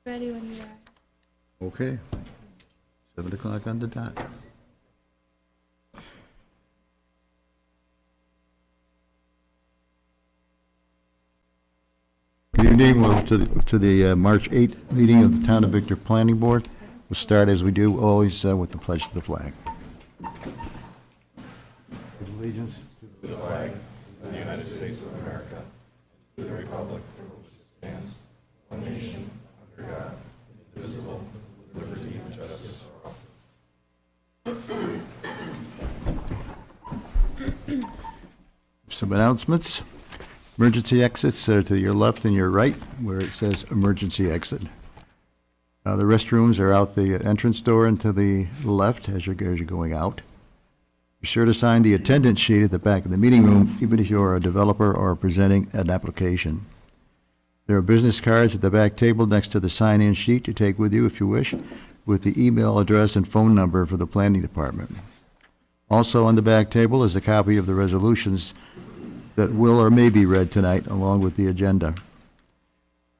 Ready when you are. Okay. 7 o'clock on the dot. Good evening. Welcome to the March 8th meeting of the Town of Victor Planning Board. We'll start as we do always with the pledge to the flag. Allegiance to the flag of the United States of America, to the republic for which it stands, one nation, under God, indivisible, with liberty and justice for all. Some announcements. Emergency exits are to your left and your right, where it says emergency exit. The restrooms are out the entrance door and to the left as you're going out. Be sure to sign the attendance sheet at the back of the meeting room, even if you're a developer or presenting an application. There are business cards at the back table next to the sign-in sheet to take with you if you wish, with the email address and phone number for the planning department. Also on the back table is a copy of the resolutions that will or may be read tonight, along with the agenda.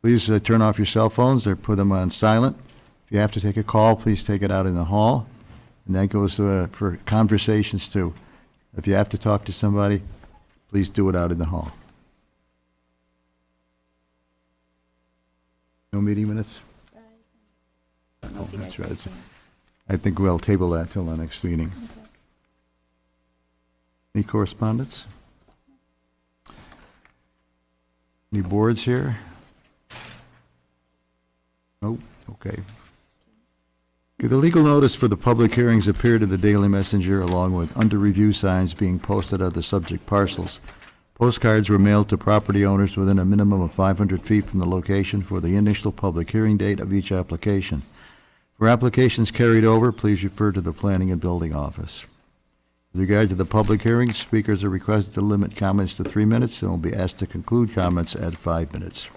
Please turn off your cell phones or put them on silent. If you have to take a call, please take it out in the hall. And that goes for conversations too. If you have to talk to somebody, please do it out in the hall. No meeting minutes? No, that's right. I think we'll table that till the next meeting. Okay. Any correspondence? Any boards here? Nope, okay. The legal notice for the public hearings appeared in the Daily Messenger along with under review signs being posted on the subject parcels. Postcards were mailed to property owners within a minimum of 500 feet from the location for the initial public hearing date of each application. For applications carried over, please refer to the Planning and Building Office. With regard to the public hearing, speakers are requested to limit comments to 3 minutes and will be asked to conclude comments at 5 minutes.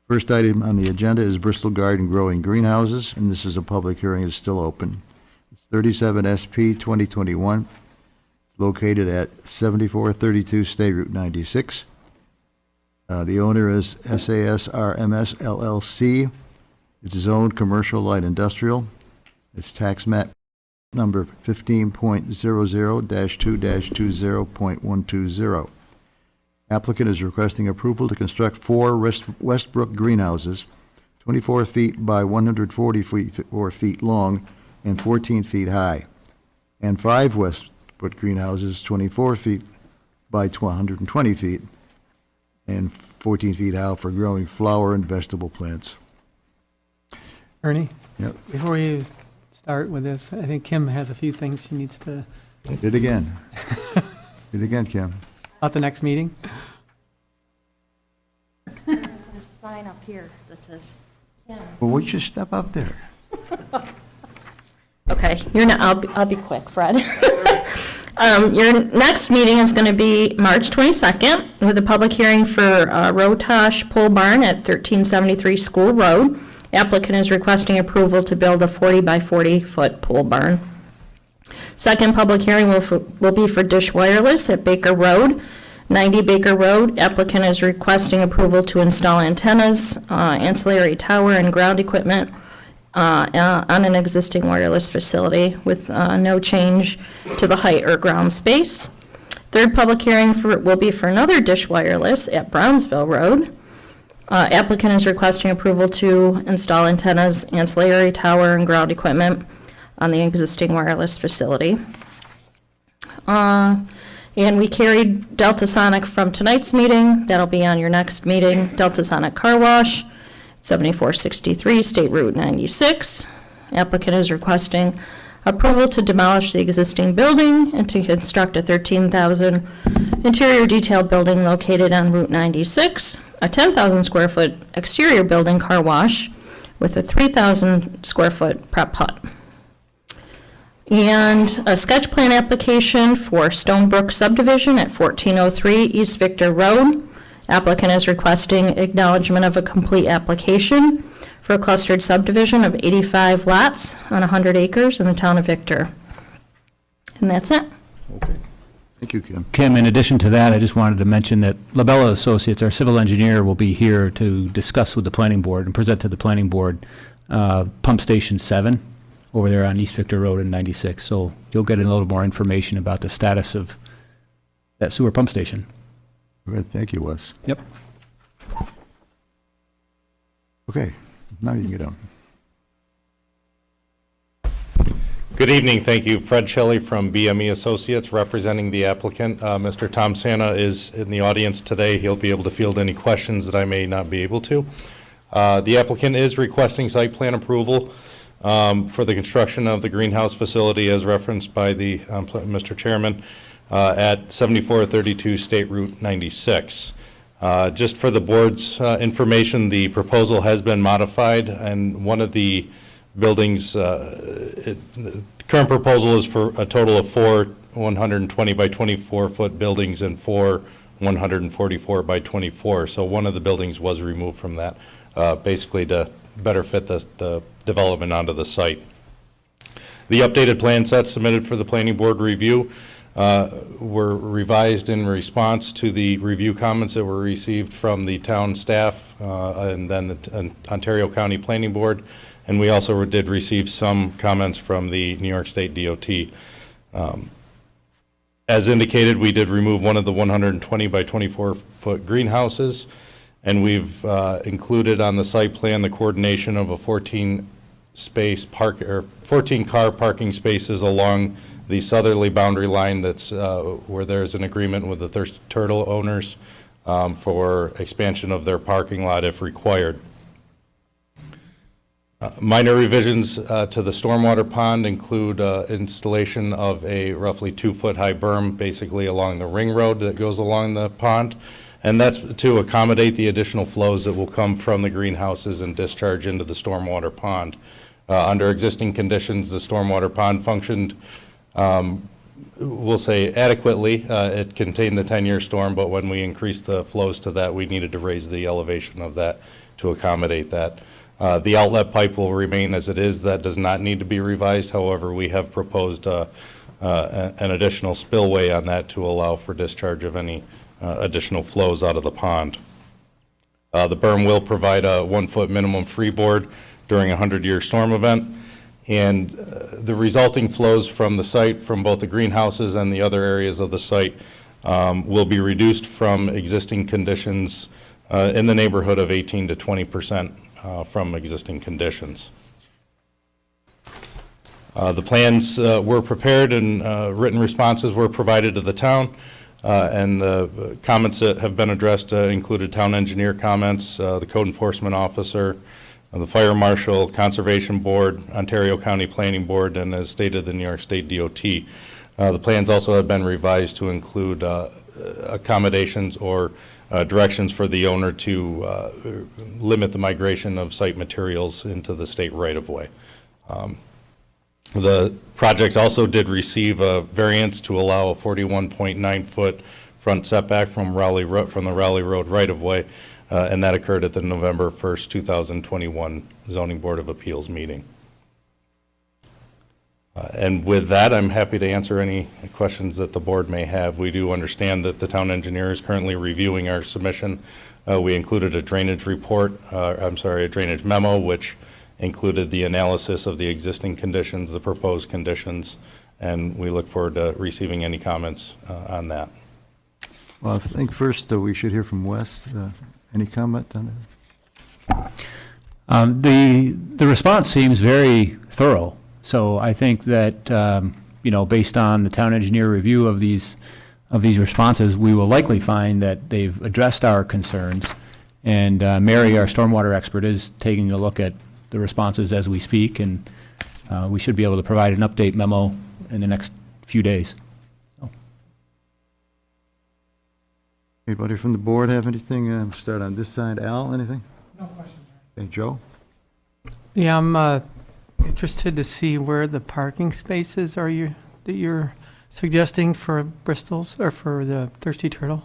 First item on the agenda is Bristol Garden Growing Greenhouses, and this is a public hearing. It's still open. It's 37 SP 2021. It's located at 7432 State Route 96. The owner is SASRMS LLC. It's zoned commercial light industrial. It's tax map number 15.00-2-20.120. Applicant is requesting approval to construct 4 Westbrook greenhouses, 24 feet by 144 feet long and 14 feet high, and 5 Westbrook greenhouses, 24 feet by 120 feet and 14 feet high for growing flower and vegetable plants. Ernie? Yep. Before you start with this, I think Kim has a few things she needs to, Did it again. Did it again, Kim. about the next meeting. There's a sign up here that says, Kim. Well, would you step up there? Okay, I'll be quick, Fred. Your next meeting is going to be March 22nd with a public hearing for Rotosh Pole Barn at 1373 School Road. Applicant is requesting approval to build a 40 by 40 foot pole barn. Second public hearing will be for Dish Wireless at Baker Road, 90 Baker Road. Applicant is requesting approval to install antennas, ancillary tower, and ground equipment on an existing wireless facility with no change to the height or ground space. Third public hearing will be for another Dish Wireless at Brownsville Road. Applicant is requesting approval to install antennas, ancillary tower, and ground equipment on the existing wireless facility. And we carried Delta Sonic from tonight's meeting. That'll be on your next meeting. Delta Sonic Car Wash, 7463 State Route 96. Applicant is requesting approval to demolish the existing building and to construct a 13,000 interior detail building located on Route 96, a 10,000 square foot exterior building car wash with a 3,000 square foot prep hut. And a sketch plan application for Stonebrook subdivision at 1403 East Victor Road. Applicant is requesting acknowledgement of a complete application for a clustered subdivision of 85 lots on 100 acres in the town of Victor. And that's it. Okay. Thank you, Kim. Kim, in addition to that, I just wanted to mention that Labella Associates, our civil engineer, will be here to discuss with the planning board and present to the planning board Pump Station 7 over there on East Victor Road in 96. So you'll get a little more information about the status of that sewer pump station. Good, thank you, Wes. Yep. Okay, now you can get on. Good evening. Thank you. Fred Shelley from BME Associates representing the applicant. Mr. Tom Santa is in the audience today. He'll be able to field any questions that I may not be able to. The applicant is requesting site plan approval for the construction of the greenhouse facility as referenced by the Mr. Chairman at 7432 State Route 96. Just for the board's information, the proposal has been modified, and one of the buildings, the current proposal is for a total of 4 120 by 24 foot buildings and 4 144 by 24. So one of the buildings was removed from that, basically to better fit the development onto the site. The updated plan sets submitted for the planning board review were revised in response to the review comments that were received from the town staff and then the Ontario County Planning Board. And we also did receive some comments from the New York State DOT. As indicated, we did remove one of the 120 by 24 foot greenhouses, and we've included on the site plan the coordination of a 14 car parking spaces along the southerly boundary line that's where there's an agreement with the Thirsty Turtle owners for expansion of their parking lot if required. Minor revisions to the stormwater pond include installation of a roughly 2-foot high berm basically along the ring road that goes along the pond, and that's to accommodate the additional flows that will come from the greenhouses and discharge into the stormwater pond. Under existing conditions, the stormwater pond functioned, we'll say adequately. It contained the 10-year storm, but when we increased the flows to that, we needed to raise the elevation of that to accommodate that. The outlet pipe will remain as it is. That does not need to be revised. However, we have proposed an additional spillway on that to allow for discharge of any additional flows out of the pond. The berm will provide a 1-foot minimum freeboard during a 100-year storm event, and the resulting flows from the site, from both the greenhouses and the other areas of the site, will be reduced from existing conditions in the neighborhood of 18 to 20% from existing conditions. The plans were prepared and written responses were provided to the town, and the comments that have been addressed included town engineer comments, the code enforcement officer, the fire marshal, conservation board, Ontario County Planning Board, and as stated, the New York State DOT. The plans also have been revised to include accommodations or directions for the owner to limit the migration of site materials into the state right-of-way. The project also did receive a variance to allow a 41.9-foot front setback from the Raleigh Road right-of-way, and that occurred at the November 1st, 2021 Zoning Board of Appeals meeting. And with that, I'm happy to answer any questions that the board may have. We do understand that the town engineer is currently reviewing our submission. We included a drainage report, a drainage memo, which included the analysis of the existing conditions, the proposed conditions, and we look forward to receiving any comments on that. Well, I think first we should hear from Wes. Any comment on that? The response seems very thorough. So I think that, based on the town engineer review of these responses, we will likely find that they've addressed our concerns. And Mary, our stormwater expert, is taking a look at the responses as we speak, and we should be able to provide an update memo in the next few days. So. Anybody from the board have anything? Start on this side. Al, anything? No questions. Hey, Joe? Yeah, I'm interested to see where the parking spaces are that you're suggesting for Bristol's or for the Thirsty Turtle.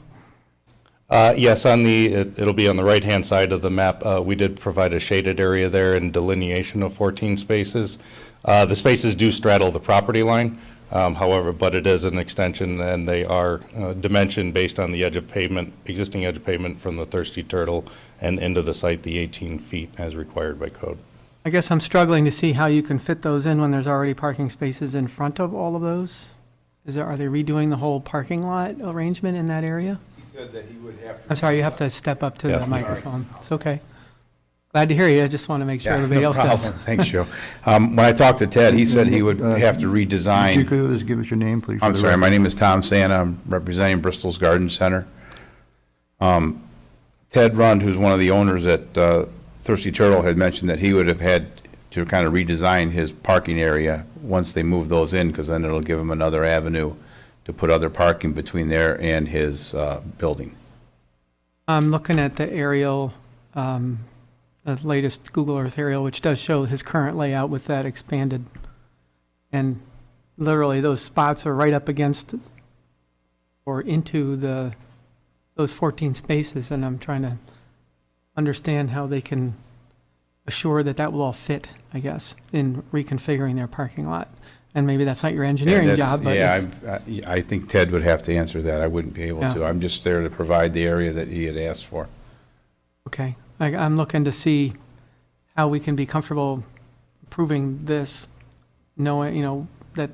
Yes, it'll be on the right-hand side of the map. We did provide a shaded area there and delineation of 14 spaces. The spaces do straddle the property line, However, but it is an extension, and they are dimensioned based on the edge of pavement, existing edge of pavement from the Thirsty Turtle and into the site, the 18 feet as required by code. I guess I'm struggling to see how you can fit those in when there's already parking spaces in front of all of those. Are they redoing the whole parking lot arrangement in that area? He said that he would have to. I'm sorry, you have to step up to Yeah. the microphone. It's okay. Glad to hear you. I just want to make sure Yeah, everybody no else does. problem. Thanks, Joe. When I talked to Ted, he said he would have to If you redesign. could just give us your name, please. for I'm the sorry, my record. name is Tom Santa. I'm representing Bristol's Garden Center. Ted Rund, who's one of the owners at Thirsty Turtle, had mentioned that he would have had to kind of redesign his parking area once they move those in, because then it'll give him another avenue to put other parking between there and his building. I'm looking at the aerial, the latest Google Earth aerial, which does show his current layout with that expanded. And literally, those spots are right up against or into those 14 spaces, and I'm trying to understand how they can assure that that will all fit, I guess, in reconfiguring their parking lot. And maybe that's not your engineering Yeah, that's- job, but yeah, it's, I think Ted would have to answer that. I wouldn't be able Yeah. to. I'm just there to provide the area that he had asked for. okay. I'm looking to see how we can be comfortable proving this, knowing, that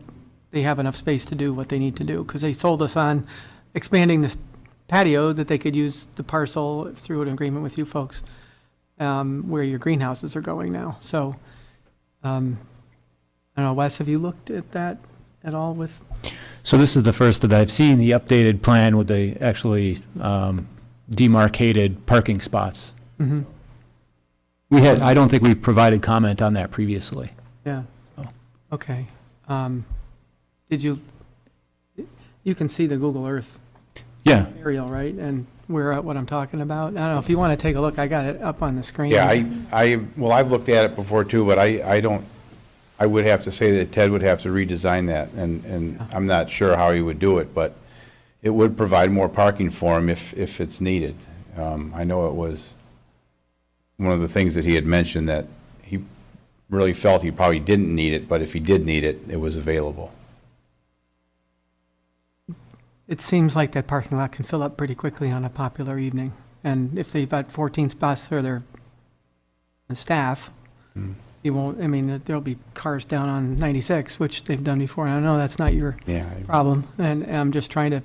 they have enough space to do what they need to do. Because they sold us on expanding this patio, that they could use the parcel through an agreement with you folks, where your greenhouses are going now. So, I don't know, Wes, have you looked at that at all with? So this is the first that I've seen, the updated plan with the actually demarcated parking spots. Mhm. I don't think we've provided comment on that previously. Yeah. Oh. Okay. Did you can see the Google Earth Yeah, aerial, right? And what I'm talking about? I don't know, if you want to take a look, I got it up on the screen. Yeah, well, I've looked at it before too, but I would have to say that Ted would have to redesign that, and I'm not sure how he would do it, but it would provide more parking for him if it's needed. I know it was one of the things that he had mentioned, that he really felt he probably didn't need it, but if he did need it, it was available. It seems like that parking lot can fill up pretty quickly on a popular evening. And if they've got 14 spots for their staff, you won't, I mean, there'll be cars down on 96, which they've done before. And I know that's not your Yeah, problem, and I'm just trying to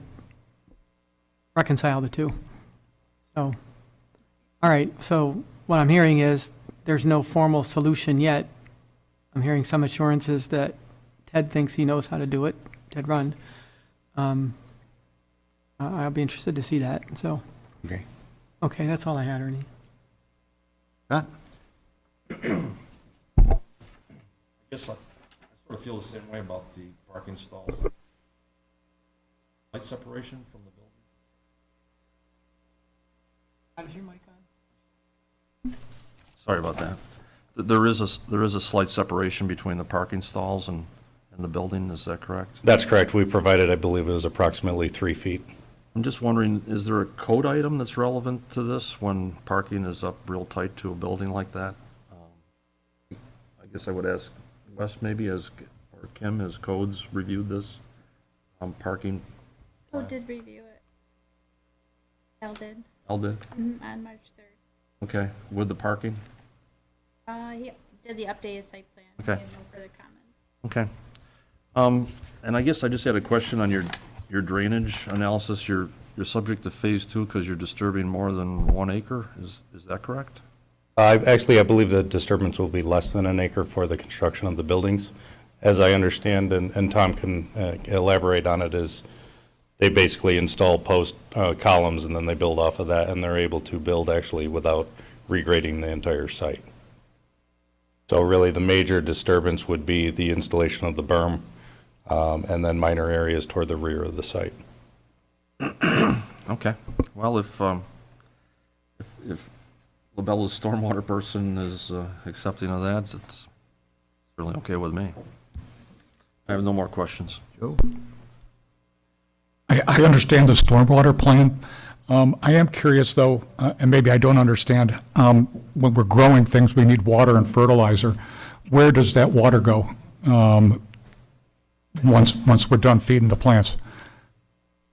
reconcile the two. So, all right, so what I'm hearing is there's no formal solution yet. I'm hearing some assurances that Ted thinks he knows how to do it, Ted Rund. I'll be interested to see that, so. okay. Okay, that's all I had, Ernie. Scott? I guess I sort of feel the same way about the parking stalls. Light separation from the building. Is your mic on? Sorry about that. There is a slight separation between the parking stalls and the building, is that correct? That's correct. We provided, I believe it was approximately 3 feet. I'm just wondering, is there a code item that's relevant to this when parking is up real tight to a building like that? I guess I would ask Wes maybe, or Kim, has codes reviewed this parking? Who did review it? Al did, Al did? on March 3rd. Okay, with the parking? He did the updated site plan. Okay. He had no further comments. Okay. And I guess I just had a question on your drainage analysis. You're subject to phase 2 because you're disturbing more than 1 acre. Is that correct? I believe the disturbance will be less than an acre for the construction of the buildings. As I understand, and Tom can elaborate on it, is they basically install post columns and then they build off of that, and they're able to build actually without regrading the entire site. So really, the major disturbance would be the installation of the berm, and then minor areas toward the rear of the site. Okay. Well, if LaBella's stormwater person is accepting of that, it's certainly okay with me. I have no more questions. Joe? I understand the stormwater plan. I am curious, though, and maybe I don't understand, when we're growing things, we need water and fertilizer. Where does that water go? once we're done feeding the plants?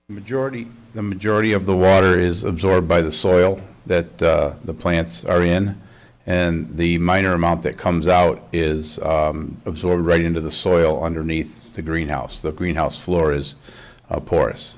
The majority of the water is absorbed by the soil that the plants are in, and the minor amount that comes out is absorbed right into the soil underneath the greenhouse. The greenhouse floor is porous.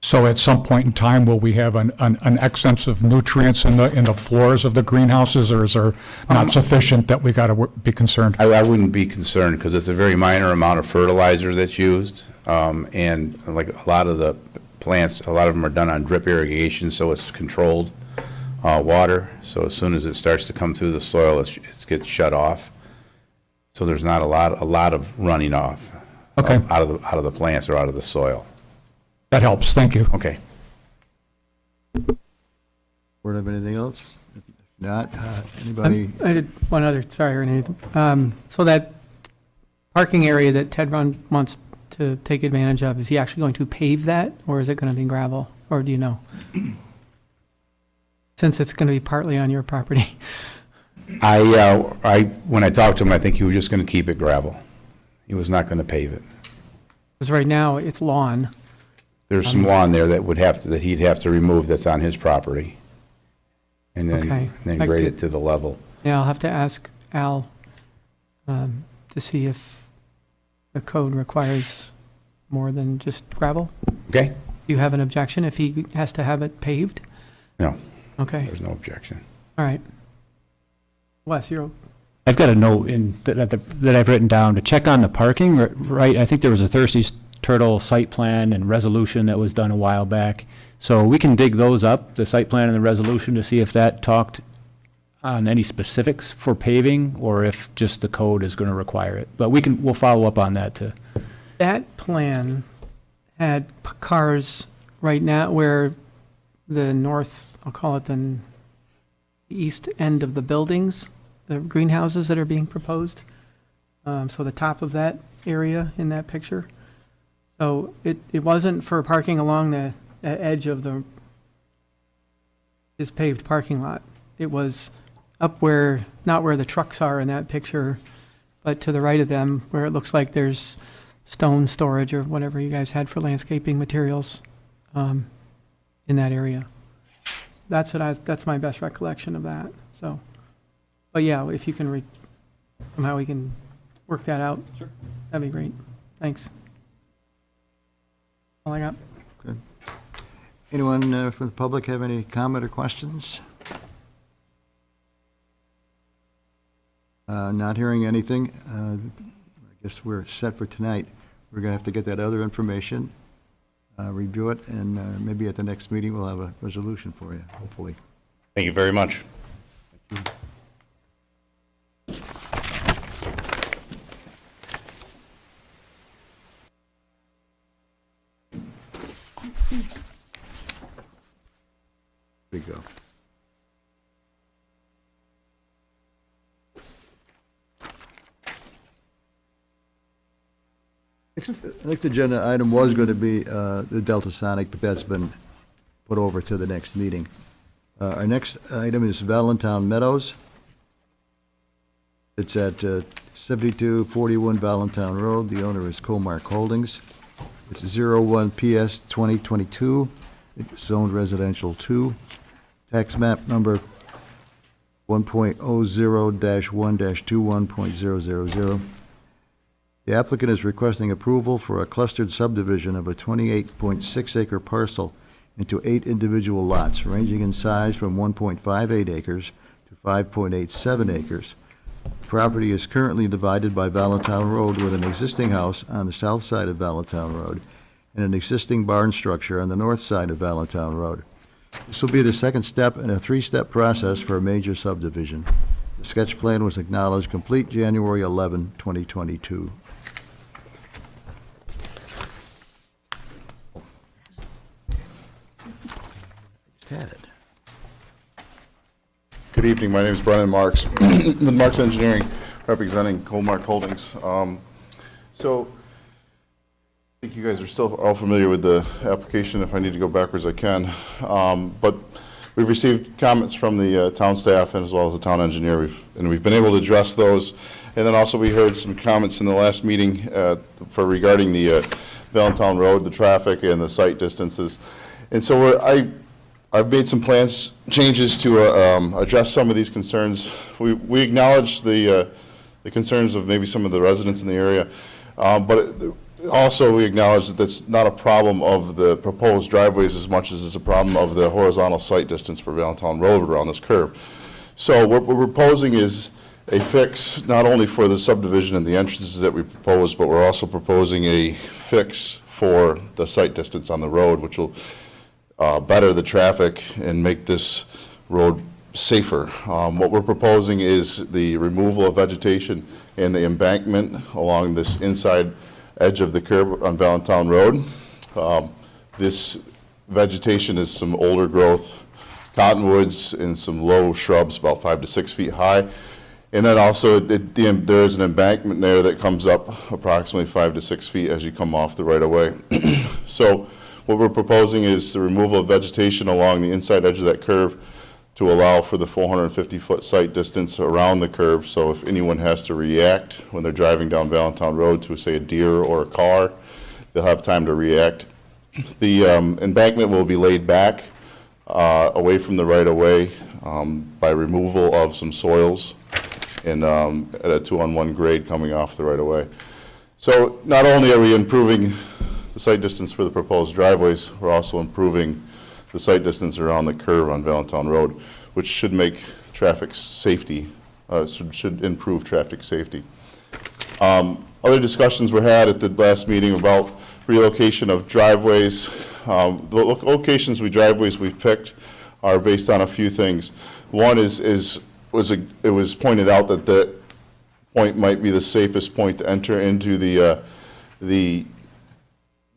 So at some point in time, will we have an excess of nutrients in the floors of the greenhouses, or is there not sufficient that we got to be concerned? I wouldn't be concerned, because it's a very minor amount of fertilizer that's used, and like a lot of the plants, a lot of them are done on drip irrigation, so it's controlled water. So as soon as it starts to come through the soil, it gets shut off. So there's not a lot of running off Okay. out of the plants or out of the soil. That helps, thank you. Okay. Board have anything else? If not, anybody? I did one other, sorry, Renee. So that parking area that Ted wants to take advantage of, is he actually going to pave that, or is it going to be gravel, or do you know? Since it's going to be partly on your property. When I talked to him, I think he was just going to keep it gravel. He was not going to pave it. Because right now, it's lawn. There's some lawn there that he'd have to remove that's on his property. And Okay. then I grade could- it to the level. Yeah, I'll have to ask Al to see if the code requires more than just gravel. Okay? Do you have an objection if he has to have it paved? No, Okay, there's no objection. all right. Wes, you're, I've got a note that I've written down to check on the parking, right? I think there was a Thirsty Turtle site plan and resolution that was done a while back. So we can dig those up, the site plan and the resolution, to see if that talked on any specifics for paving, or if just the code is going to require it. But we'll follow up on that too. that plan had cars right now where the north, I'll call it the east end of the buildings, the greenhouses that are being proposed. So the top of that area in that picture. So it wasn't for parking along the edge of this paved parking lot. It was up where, not where the trucks are in that picture, but to the right of them, where it looks like there's stone storage or whatever you guys had for landscaping materials in that area. That's my best recollection of that, so. But yeah, if you can, somehow we can work that out. Sure. That'd be great. Thanks. All I got. Anyone from the public have any comment or questions? Not hearing anything. I guess we're set for tonight. We're going to have to get that other information, review it, and maybe at the next meeting we'll have a resolution for you, hopefully. Thank you very much. There you go. Next agenda item was going to be the Delta Sonic, but that's been put over to the next meeting. Our next item is Valentine Meadows. It's at 7241 Valentine Road. The owner is Comark Holdings. It's 01 PS 2022. It's zoned residential 2. Tax map number 1.00-1-21.000. The applicant is requesting approval for a clustered subdivision of a 28.6 acre parcel into 8 individual lots, ranging in size from 1.58 acres to 5.87 acres. The property is currently divided by Valentine Road with an existing house on the south side of Valentine Road and an existing barn structure on the north side of Valentine Road. This will be the second step in a 3-step process for a major subdivision. The sketch plan was acknowledged complete January 11, 2022. Just had it. Good evening, my name is Brennan Marks, with Marks Engineering, representing Comark Holdings. So, I think you guys are still all familiar with the application. If I need to go backwards, I can. But we've received comments from the town staff and as well as the town engineer, and we've been able to address those. And then also we heard some comments in the last meeting regarding the Valentine Road, the traffic and the site distances. And so I've made some changes to address some of these concerns. We acknowledge the concerns of maybe some of the residents in the area, but also we acknowledge that that's not a problem of the proposed driveways as much as it's a problem of the horizontal site distance for Valentine Road around this curve. So what we're proposing is a fix not only for the subdivision and the entrances that we propose, but we're also proposing a fix for the site distance on the road, which will better the traffic and make this road safer. What we're proposing is the removal of vegetation and the embankment along this inside edge of the curb on Valentine Road. This vegetation is some older growth cottonwoods and some low shrubs about 5 to 6 feet high. And then also there is an embankment there that comes up approximately 5 to 6 feet as you come off the right of way. So what we're proposing is the removal of vegetation along the inside edge of that curve to allow for the 450-foot site distance around the curve. So if anyone has to react when they're driving down Valentine Road to, say, a deer or a car, they'll have time to react. The embankment will be laid back away from the right-of-way by removal of some soils and at a 2-on-1 grade coming off the right-of-way. So not only are we improving the site distance for the proposed driveways, we're also improving the site distance around the curve on Valentine Road, which should make traffic safety, should improve traffic safety. Other discussions were had at the last meeting about relocation of driveways. The locations driveways we've picked are based on a few things. One it was pointed out that that point might be the safest point to enter into the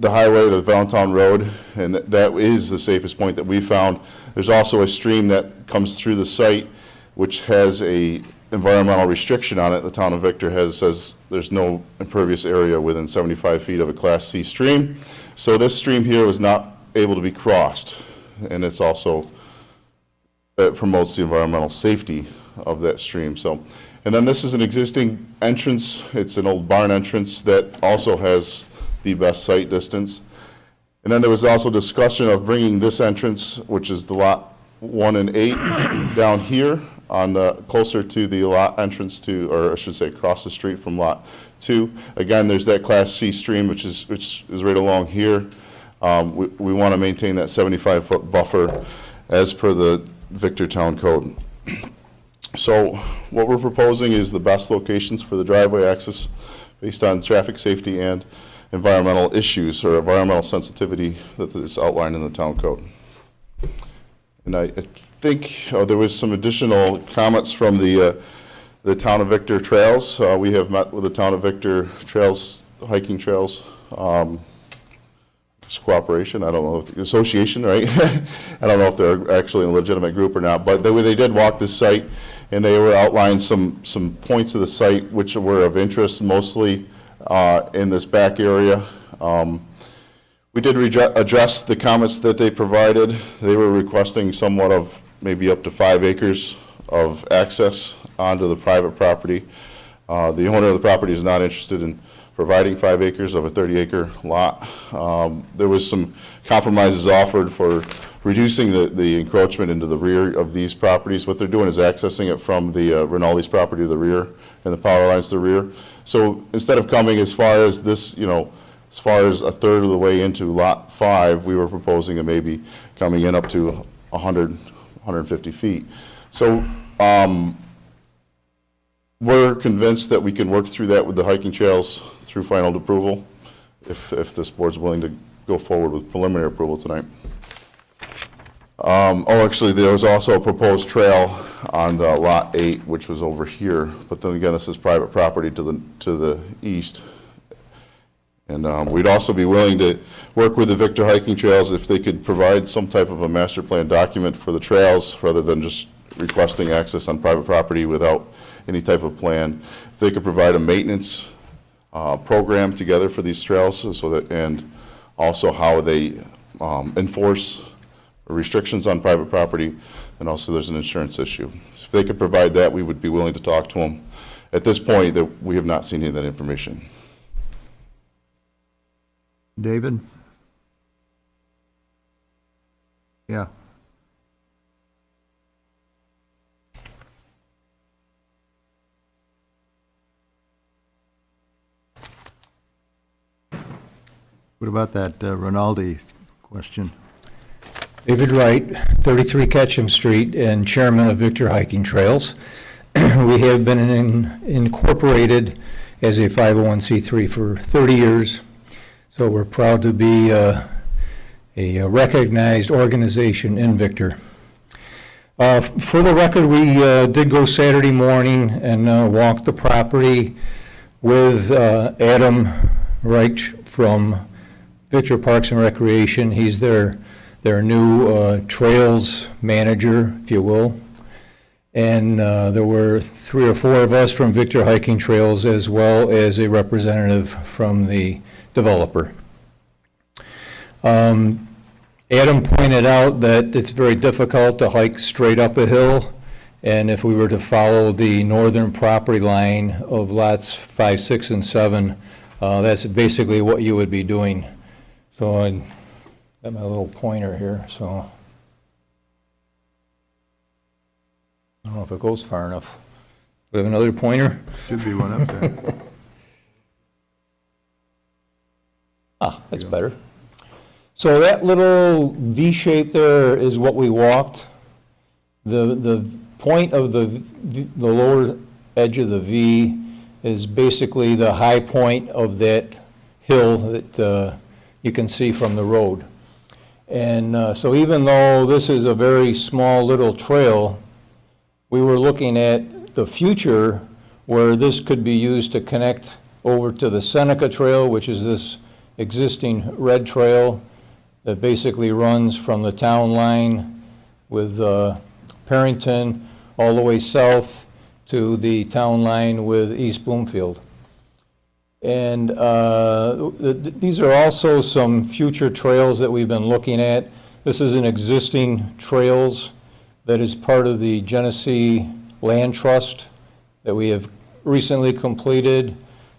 highway, the Valentine Road, and that is the safest point that we found. There's also a stream that comes through the site which has a environmental restriction on it. The town of Victor says there's no impervious area within 75 feet of a Class C stream. So this stream here was not able to be crossed, and it's also, it promotes the environmental safety of that stream. So, and then this is an existing entrance. It's an old barn entrance that also has the best site distance. And then there was also discussion of bringing this entrance, which is the lot 1 and 8, down here on the, closer to the lot entrance to, or I should say across the street from lot 2. Again, there's that Class C stream, which is right along here. We want to maintain that 75-foot buffer as per the Victor Town Code. So what we're proposing is the best locations for the driveway access based on traffic safety and environmental issues or environmental sensitivity that is outlined in the town code. And I think there was some additional comments from the town of Victor trails. We have met with the town of Victor trails, hiking trails, cooperation, I don't know, if the association, right? I don't know if they're actually a legitimate group or not, but they did walk this site and they were outlined some points of the site which were of interest, mostly in this back area. We did address the comments that they provided. They were requesting somewhat of maybe up to 5 acres of access onto the private property. The owner of the property is not interested in providing 5 acres of a 30-acre lot. There was some compromises offered for reducing the encroachment into the rear of these properties. What they're doing is accessing it from the Rinaldi's property to the rear and the power lines to the rear. So instead of coming as far as this, as far as a third of the way into lot 5, we were proposing maybe coming in up to 100, 150 feet. So we're convinced that we can work through that with the hiking trails through final approval if this board's willing to go forward with preliminary approval tonight. Actually, there was also a proposed trail on lot 8, which was over here, but then again, this is private property to the east. And we'd also be willing to work with the Victor hiking trails if they could provide some type of a master plan document for the trails rather than just requesting access on private property without any type of plan. If they could provide a maintenance program together for these trails, so that, and also how they enforce or restrictions on private property, and also there's an insurance issue. If they could provide that, we would be willing to talk to them. At this point, that we have not seen any of that information. David? Yeah. What about that Rinaldi question? David Wright, 33 Ketchum Street, and Chairman of Victor Hiking Trails. We have been incorporated as a 501c3 for 30 years, so we're proud to be a recognized organization in Victor. For the record, we did go Saturday morning and walk the property with Adam Wright from Victor Parks and Recreation. He's their new trails manager, if you will. And there were 3 or 4 of us from Victor Hiking Trails, as well as a representative from the developer. Adam pointed out that it's very difficult to hike straight up a hill, and if we were to follow the northern property line of lots 5, 6, and 7, that's basically what you would be doing. So I got my little pointer here, so I don't know if it goes far enough. We have another pointer? Should be one up there. Ah, that's better. So that little V shape there is what we walked. The point of the lower edge of the V is basically the high point of that hill that you can see from the road. And so even though this is a very small little trail, we were looking at the future where this could be used to connect over to the Seneca Trail, which is this existing red trail that basically runs from the town line with Perrington all the way south to the town line with East Bloomfield. And these are also some future trails that we've been looking at. This is an existing trails that is part of the Genesee Land Trust that we have recently completed.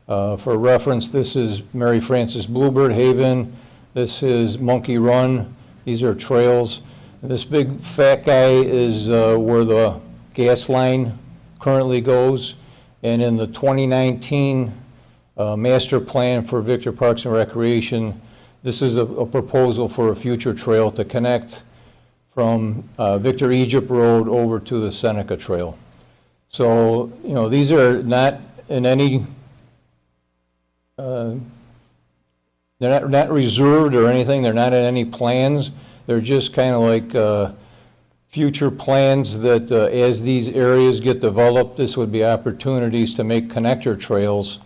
For reference, this is Mary Frances Bluebird Haven. This is Monkey Run. These are trails. This big fat guy is where the gas line currently goes. And in the 2019 master plan for Victor Parks and Recreation, this is a proposal for a future trail to connect from Victor Egypt Road over to the Seneca Trail. So, you know, these are not in any, they're not reserved or anything. They're not in any plans. They're just kind of like future plans that as these areas get developed, this would be opportunities to make connector trails,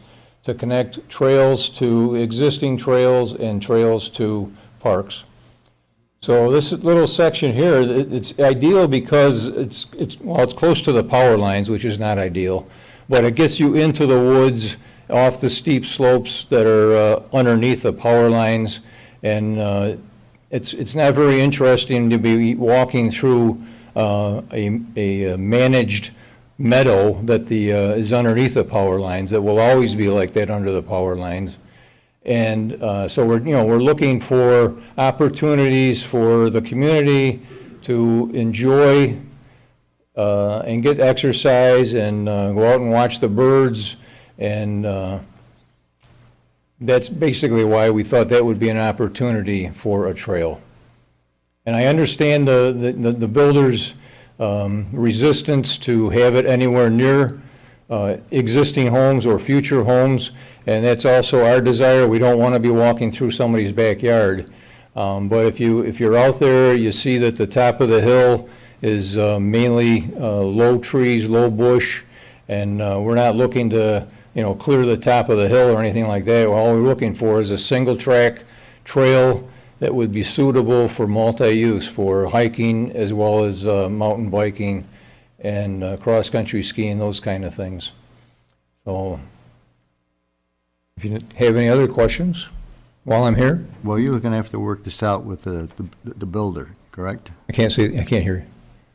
to connect trails to existing trails and trails to parks. So this little section here, it's ideal because it's close to the power lines, which is not ideal, but it gets you into the woods off the steep slopes that are underneath the power lines, and it's not very interesting to be walking through a managed meadow that is underneath the power lines. That will always be like that under the power lines. And so we're looking for opportunities for the community to enjoy and get exercise and go out and watch the birds, and that's basically why we thought that would be an opportunity for a trail. And I understand the builders' resistance to have it anywhere near existing homes or future homes, and that's also our desire. We don't want to be walking through somebody's backyard. But if you're out there, you see that the top of the hill is mainly low trees, low bush, and we're not looking to clear the top of the hill or anything like that. All we're looking for is a single track trail that would be suitable for multi-use, for hiking as well as mountain biking and cross-country skiing, those kind of things. So if you have any other questions while I'm here? Well, you're going to have to work this out with the builder, correct? I can't hear you.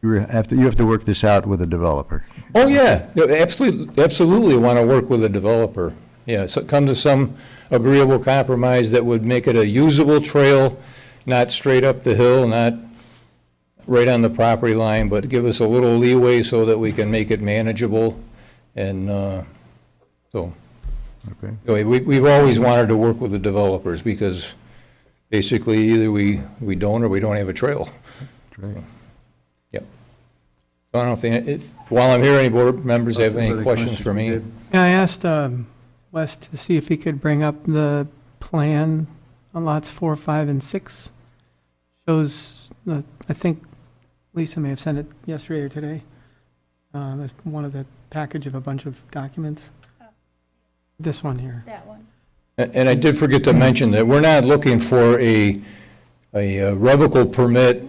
You have to work this out with a developer. Oh, yeah, no, absolutely want to work with a developer. Yeah, so come to some agreeable compromise that would make it a usable trail, not straight up the hill, not right on the property line, but give us a little leeway so that we can make it manageable. And so, Okay. anyway, we've always wanted to work with the developers because basically either we don't or we don't have a trail. Right. Yep. I don't know if, while I'm here, any board members have any questions for me? Yeah, I asked Wes to see if he could bring up the plan on lots 4, 5, and 6. Shows, I think Lisa may have sent it yesterday or today. As one of the package of a bunch of documents. This one here. That one. And I did forget to mention that we're not looking for a revocable permit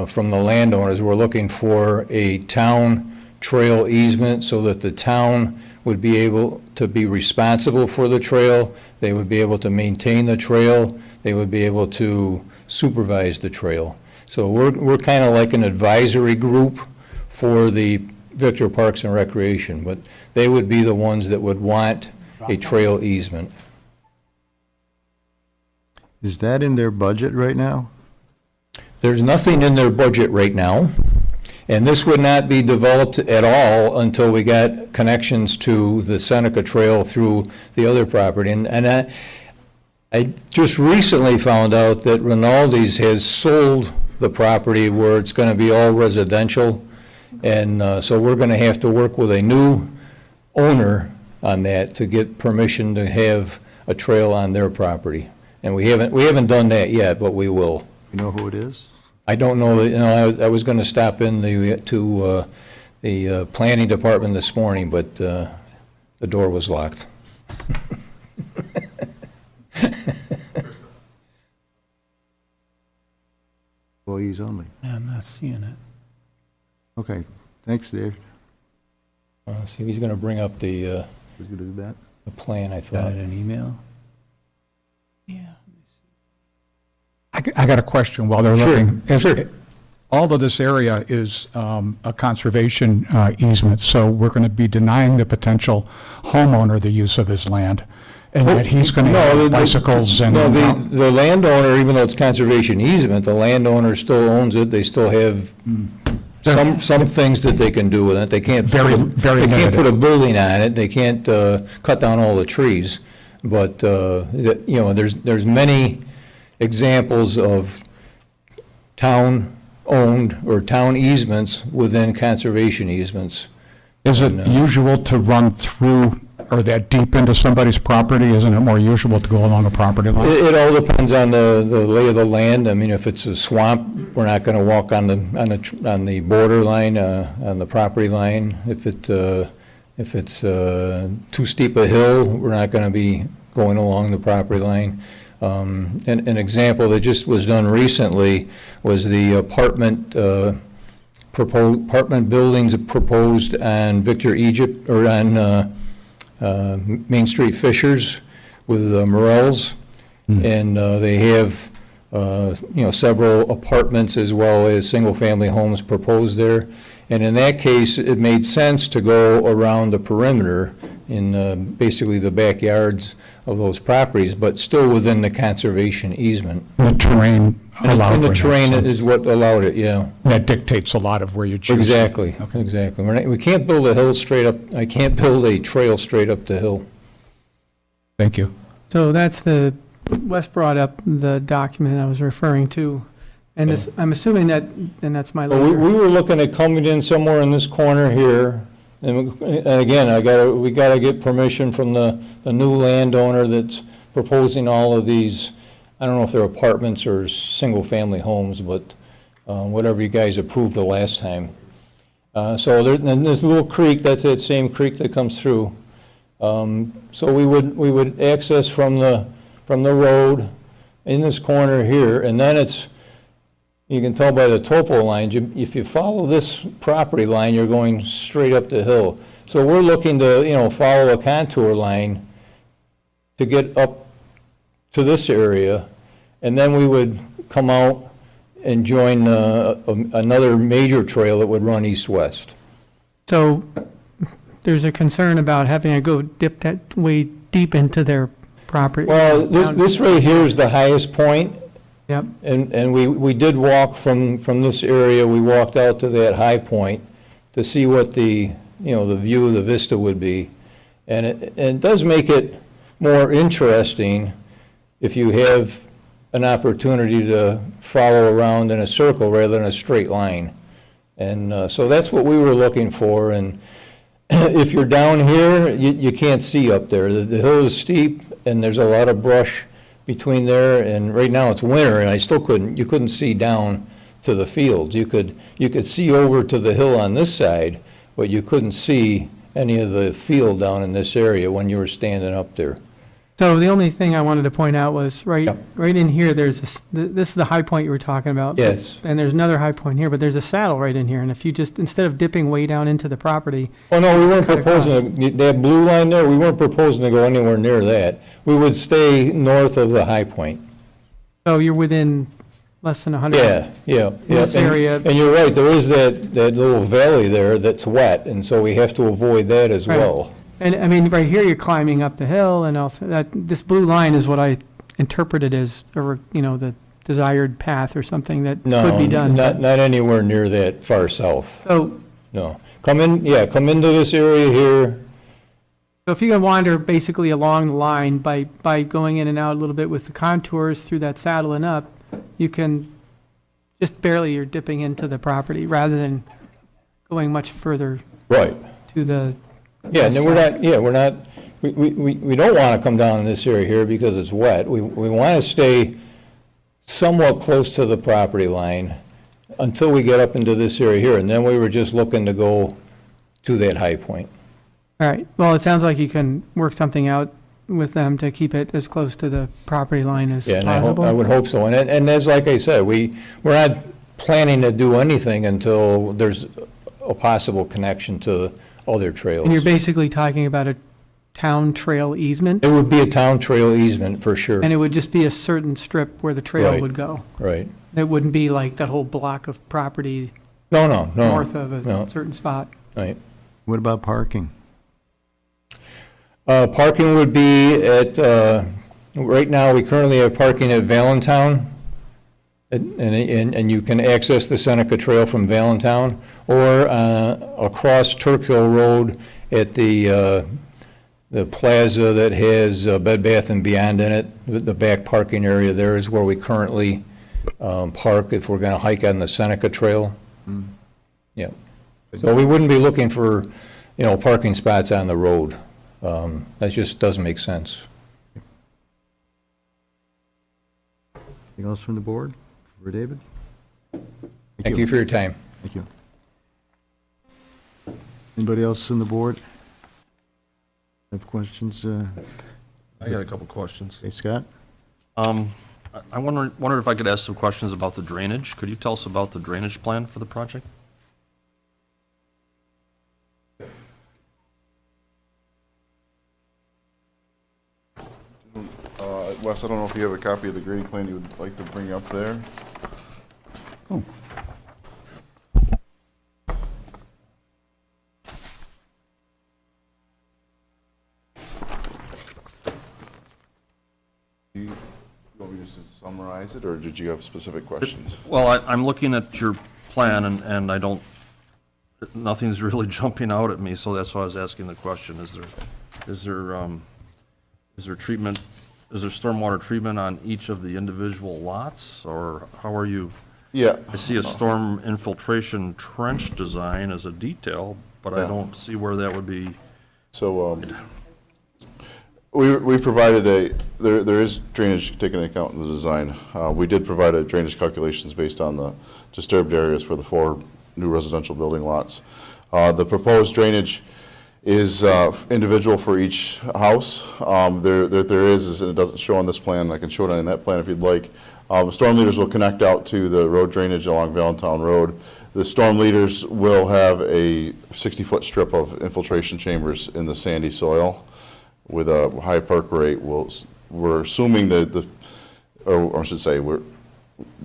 from the landowners. We're looking for a town trail easement so that the town would be able to be responsible for the trail. They would be able to maintain the trail. They would be able to supervise the trail. So we're kind of like an advisory group for the Victor Parks and Recreation, but they would be the ones that would want a trail easement. Is that in their budget right now? There's nothing in their budget right now, and this would not be developed at all until we got connections to the Seneca Trail through the other property. And I just recently found out that Rinaldi's has sold the property where it's going to be all residential, and so we're going to have to work with a new owner on that to get permission to have a trail on their property. And we haven't done that yet, but we will. You know who it is? I don't know, I was going to stop in to the planning department this morning, but the door was locked. Employees only. I'm not seeing it. Okay, thanks, Dave. See, he's going to bring up the Who's going to do that? plan, I Got thought. it in an email? I got a question while they're Sure, looking. sure. All of this area is a conservation easement, so we're going to be denying the potential homeowner the use of his land, and that he's going to have bicycles and... No, the landowner, even though it's conservation easement, the landowner still owns it, they still have some things that they can do with it. They can't, Very they can't limited. put a building on it, they can't cut down all the trees, but, there's many examples of town-owned or town easements within conservation easements. Is it usual to run through or that deep into somebody's property? Isn't it more usual to go along a property line? It all depends on the lay of the land. I mean, if it's a swamp, we're not going to walk on the border line, on the property line. If it's too steep a hill, we're not going to be going along the property line. An example that just was done recently was the apartment buildings proposed on Victor Egypt, or on Main Street Fishers with Morels. And they have, several apartments as well as single-family homes proposed there. And in that case, it made sense to go around the perimeter in basically the backyards of those properties, but still within the conservation easement. The terrain allowed And for the that, terrain so is what allowed it, yeah. that dictates a lot of where you choose. Exactly, exactly. We can't build a hill straight up, I can't build a trail straight up the hill. Thank you. So that's Wes brought up the document I was referring to, and this, I'm assuming that, and that's my Well, we letter. were looking at coming in somewhere in this corner here, and again, we gotta get permission from the new landowner that's proposing all of these. I don't know if they're apartments or single-family homes, but whatever you guys approved the last time. So and this little creek, that's that same creek that comes through. So we would access from the road in this corner here, and then you can tell by the topo lines, if you follow this property line, you're going straight up the hill. So we're looking to, follow a contour line to get up to this area, and then we would come out and join another major trail that would run east-west. So there's a concern about having to go dip that way deep into their property. Well, this right here is the highest point, Yep, and we did walk from this area, we walked out to that high point to see what the view of the vista would be. And it does make it more interesting if you have an opportunity to follow around in a circle rather than a straight line. And so that's what we were looking for. And if you're down here, you can't see up there. The hill is steep, and there's a lot of brush between there. And right now it's winter, and you couldn't see down to the fields. You could see over to the hill on this side, but you couldn't see any of the field down in this area when you were standing up there. so the only thing I wanted to point out was, right Yep. in here, this is the high point you were talking about. Yes. And there's another high point here, but there's a saddle right in here, and if you just, instead of dipping way down into the property, Oh, no, we weren't Cut across. proposing, that blue line there, we weren't proposing to go anywhere near that. We would stay north of the high point. so you're within less than 100. Yeah. This And- area- And you're right, there is that little valley there that's wet, and so we have to avoid that as Right. well. And, I mean, right here, you're climbing up the hill, and also, this blue line is what I interpreted as, the desired path or something that could be done. No, not anywhere near that far south, So, no. Come into this area here, so if you can wander basically along the line by going in and out a little bit with the contours through that saddle and up, you can, just barely you're dipping into the property rather than going much further right. to the, Yeah, and then we don't want to come down in this area here because it's wet. We want to stay somewhat close to the property line until we get up into this area here, and then we were just looking to go to that high point. all right. Well, it sounds like you can work something out with them to keep it as close to the property line as Yeah, and possible. I would hope so. And as like I said, we're not planning to do anything until there's a possible connection to other trails. And you're basically talking about a town trail easement, It would be a town trail easement for sure. and it would just be a certain strip where the trail Right. would go. Right. It wouldn't be like that whole block of property No. north of no. a certain spot. Right. What about parking? Parking would be at, right now, we currently have parking at Valentine, and you can access the Seneca Trail from Valentine, or across Turk Hill Road at the plaza that has Bed Bath & Beyond in it. The back parking area there is where we currently park if we're going to hike on the Seneca Trail. Yeah. So we wouldn't be looking for, parking spots on the road. That just doesn't make sense. Anything else from the board for David? Thank you for your time. Thank you. Anybody else on the board have questions? I got a couple questions. Hey, Scott? I wondered if I could ask some questions about the drainage. Could you tell us about the drainage plan for the project? Wes, I don't know if you have a copy of the grading plan you would like to bring up there? You want me just to summarize it, or did you have specific questions? Well, I'm looking at your plan, and I don't, nothing's really jumping out at me, so that's why I was asking the question. Is there treatment, is there stormwater treatment on each of the individual lots, or how are you? Yeah. I see a storm infiltration trench design as a detail, but I Yeah. don't see where that would be. So, we provided there is drainage taken into account in the design. We did provide a drainage calculations based on the disturbed areas for the 4 new residential building lots. The proposed drainage is individual for each house. There is, and it doesn't show on this plan, I can show it on that plan if you'd like. Storm leaders will connect out to the road drainage along Valentine Road. The storm leaders will have a 60-foot strip of infiltration chambers in the sandy soil with a high perk rate. We're assuming that or I should say, we're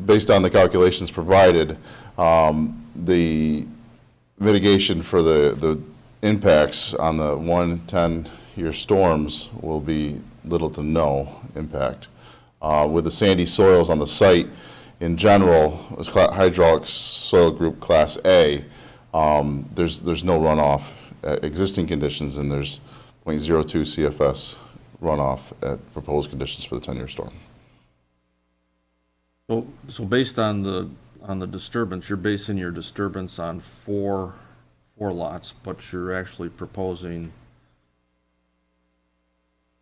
based on the calculations provided, the mitigation for the impacts on the 1-10-year storms will be little to no impact. With the sandy soils on the site, in general, it's hydraulic soil group Class A, there's no runoff at existing conditions, and there's 0.02 CFS runoff at proposed conditions for the 10-year storm. So based on the disturbance, you're basing your disturbance on four lots, but you're actually proposing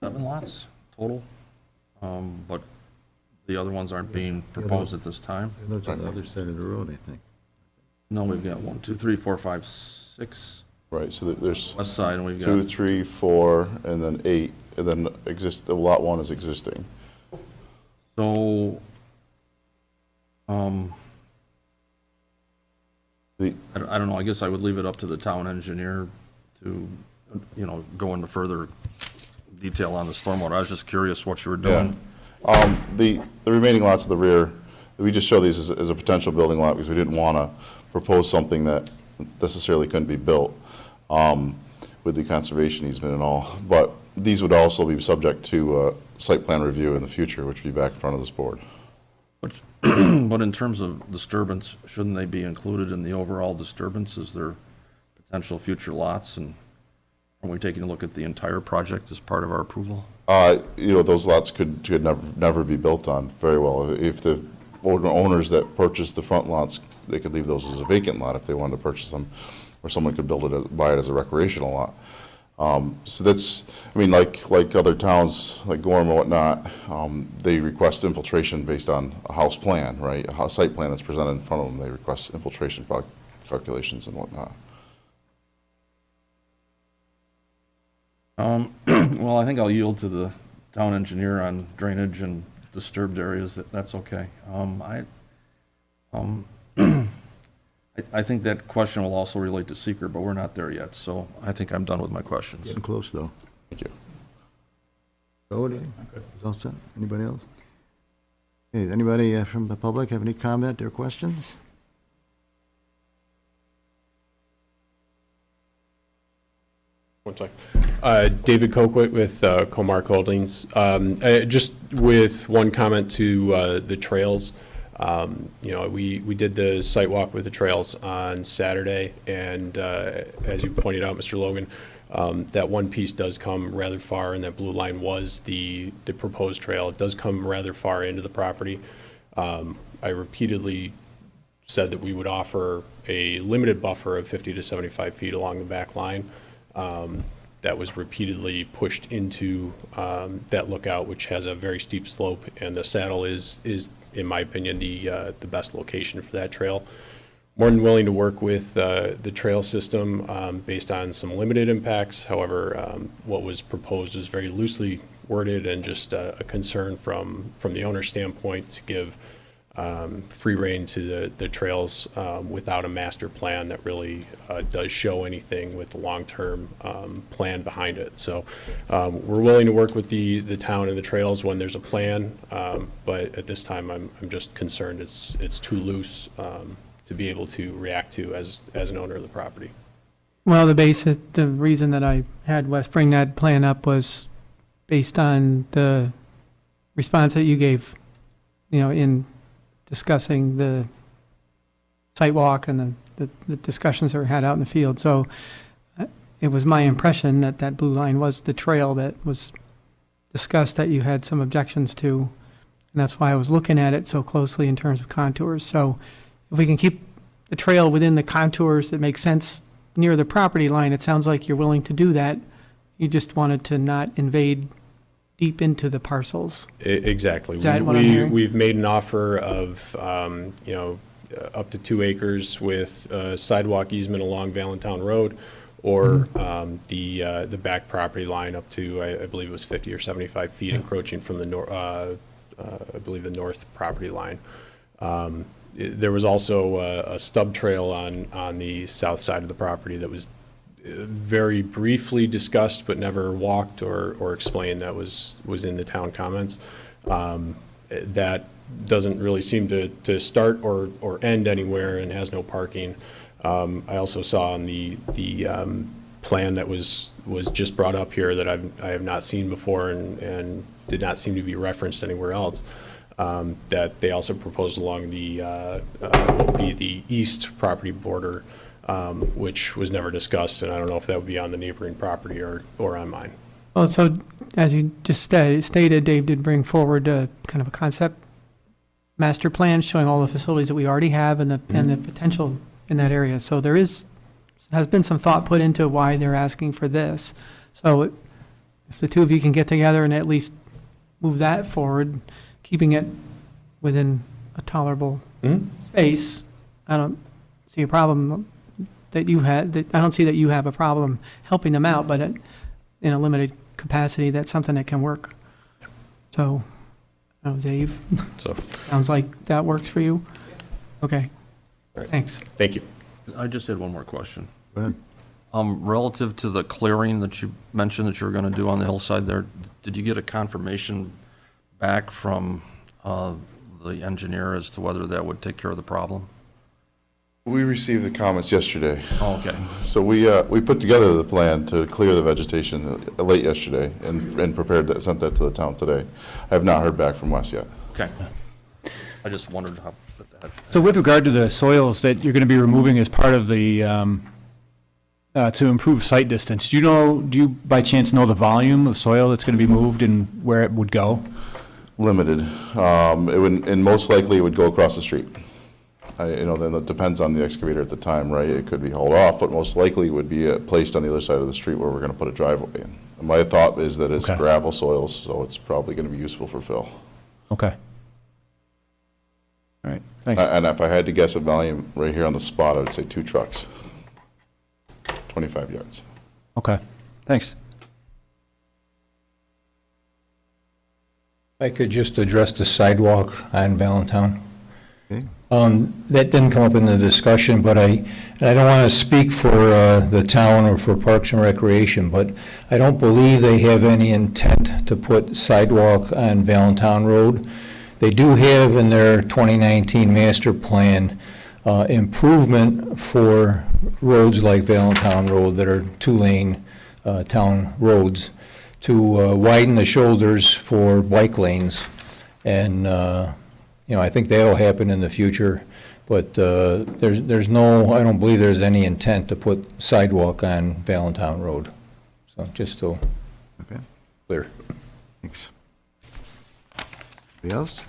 7 lots total? But the other ones aren't being proposed at this time? Those on the other side of the road, I think. No, we've got 1, 2, 3, 4, 5, 6 Right, so there's west side, and we've 2, got, 3, 4, and then 8, and then lot 1 is existing. so, I don't know, I guess I would leave it up to the town engineer to, go into further detail on the stormwater. I was just curious what you were doing. The remaining lots of the rear, we just show these as a potential building lot because we didn't want to propose something that necessarily couldn't be built with the conservation easement and all. But these would also be subject to site plan review in the future, which would be back in front of this board. But in terms of disturbance, shouldn't they be included in the overall disturbance? Is there potential future lots, and are we taking a look at the entire project as part of our approval? Those lots could never be built on very well. If the owners that purchased the front lots, they could leave those as a vacant lot if they wanted to purchase them, or someone could buy it as a recreational lot. So that's, like other towns, like Gorham and whatnot, they request infiltration based on a house plan, right? A site plan that's presented in front of them, they request infiltration calculations and whatnot. Well, I think I'll yield to the town engineer on drainage and disturbed areas. That's okay. I think that question will also relate to seeker, but we're not there yet, so I think I'm done with my questions. Getting close, though. Thank you. Cody, is all set? Anybody else? Hey, anybody from the public have any comment or questions? One sec. David Coquit with Comark Holdings. Just with one comment to the trails. We did the site walk with the trails on Saturday, and as you pointed out, Mr. Logan, that one piece does come rather far, and that blue line was the proposed trail. It does come rather far into the property. I repeatedly said that we would offer a limited buffer of 50 to 75 feet along the back line. That was repeatedly pushed into that lookout, which has a very steep slope, and the saddle is in my opinion, the best location for that trail. More than willing to work with the trail system based on some limited impacts. However, what was proposed is very loosely worded and just a concern from the owner's standpoint to give free rein to the trails without a master plan that really does show anything with the long-term plan behind it. So we're willing to work with the town and the trails when there's a plan, but at this time I'm just concerned it's too loose to be able to react to as an owner of the property. Well, the reason that I had Wes bring that plan up was based on the response that you gave, in discussing the site walk and the discussions that were had out in the field. So it was my impression that that blue line was the trail that was discussed that you had some objections to. And that's why I was looking at it so closely in terms of contours. So if we can keep the trail within the contours that make sense near the property line, it sounds like you're willing to do that. You just wanted to not invade deep into the parcels. Exactly. Is that what I'm hearing? We've made an offer of, up to 2 acres with sidewalk easement along Valentine Road, or the back property line up to, I believe it was 50 or 75 feet encroaching from the I believe the north property line. There was also a stub trail on the south side of the property that was very briefly discussed but never walked or explained. That was in the town comments. That doesn't really seem to start or end anywhere and has no parking. I also saw on the plan that was just brought up here that I have not seen before and did not seem to be referenced anywhere else, that they also proposed along the, what would be the east property border, which was never discussed, and I don't know if that would be on the neighboring property or on mine. Well, so as you just stated, Dave did bring forward kind of a concept master plan showing all the facilities that we already have and the potential in that area. So has been some thought put into why they're asking for this. So if the two of you can get together and at least move that forward, keeping it within a tolerable space, I don't see a problem that you had, I don't see that you have a problem helping them out, but in a limited capacity, that's something that can work. So, Dave, So, sounds like that works for you? Okay, thanks. thank you. I just had one more question. Go ahead. Relative to the clearing that you mentioned that you were going to do on the hillside there, did you get a confirmation back from the engineer as to whether that would take care of the problem? We received the comments yesterday. Oh, okay. So we put together the plan to clear the vegetation late yesterday and prepared that, sent that to the town today. I have not heard back from Wes yet. Okay. I just wondered how that. So with regard to the soils that you're going to be removing as part of the, to improve site distance, do you by chance know the volume of soil that's going to be moved and where it would go? Limited. It would, and most likely it would go across the street. Then it depends on the excavator at the time, right? It could be hauled off, but most likely would be placed on the other side of the street where we're going to put a driveway in. And my thought is that it's Okay. gravel soils, so it's probably going to be useful for fill. Okay. All right, thanks. And if I had to guess a volume right here on the spot, I would say 2 trucks, 25 yards. Okay, thanks. I could just address the sidewalk on Valentine. Okay. That didn't come up in the discussion, but I don't want to speak for the town or for Parks and Recreation, but I don't believe they have any intent to put sidewalk on Valentine Road. They do have in their 2019 master plan improvement for roads like Valentine Road that are 2-lane town roads to widen the shoulders for bike lanes. And I think that'll happen in the future, but there's no, I don't believe there's any intent to put sidewalk on Valentine Road. So just so Okay, clear. thanks. Anybody else?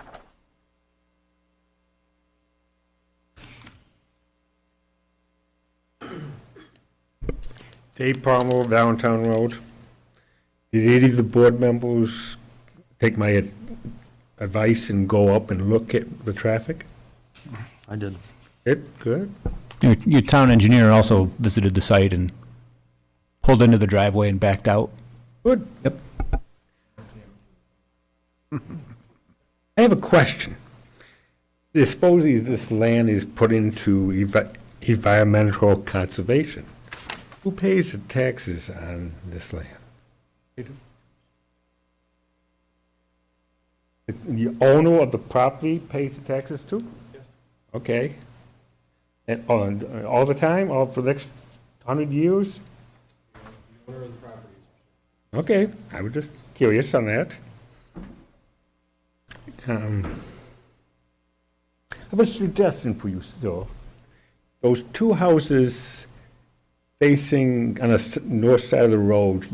Dave Palmer, Valentine Road. Did any of the board members take my advice and go up and look at the traffic? I did. Good. Your town engineer also visited the site and pulled into the driveway and backed out. Good. Yep. I have a question. Supposedly this land is put into environmental conservation. Who pays the taxes on this land? The owner of the property pays the taxes too? Yes. Okay. And all the time, all for the next 100 years? The owner of the property. Okay, I was just curious on that. I have a suggestion for you still. Those 2 houses facing on the north side of the road,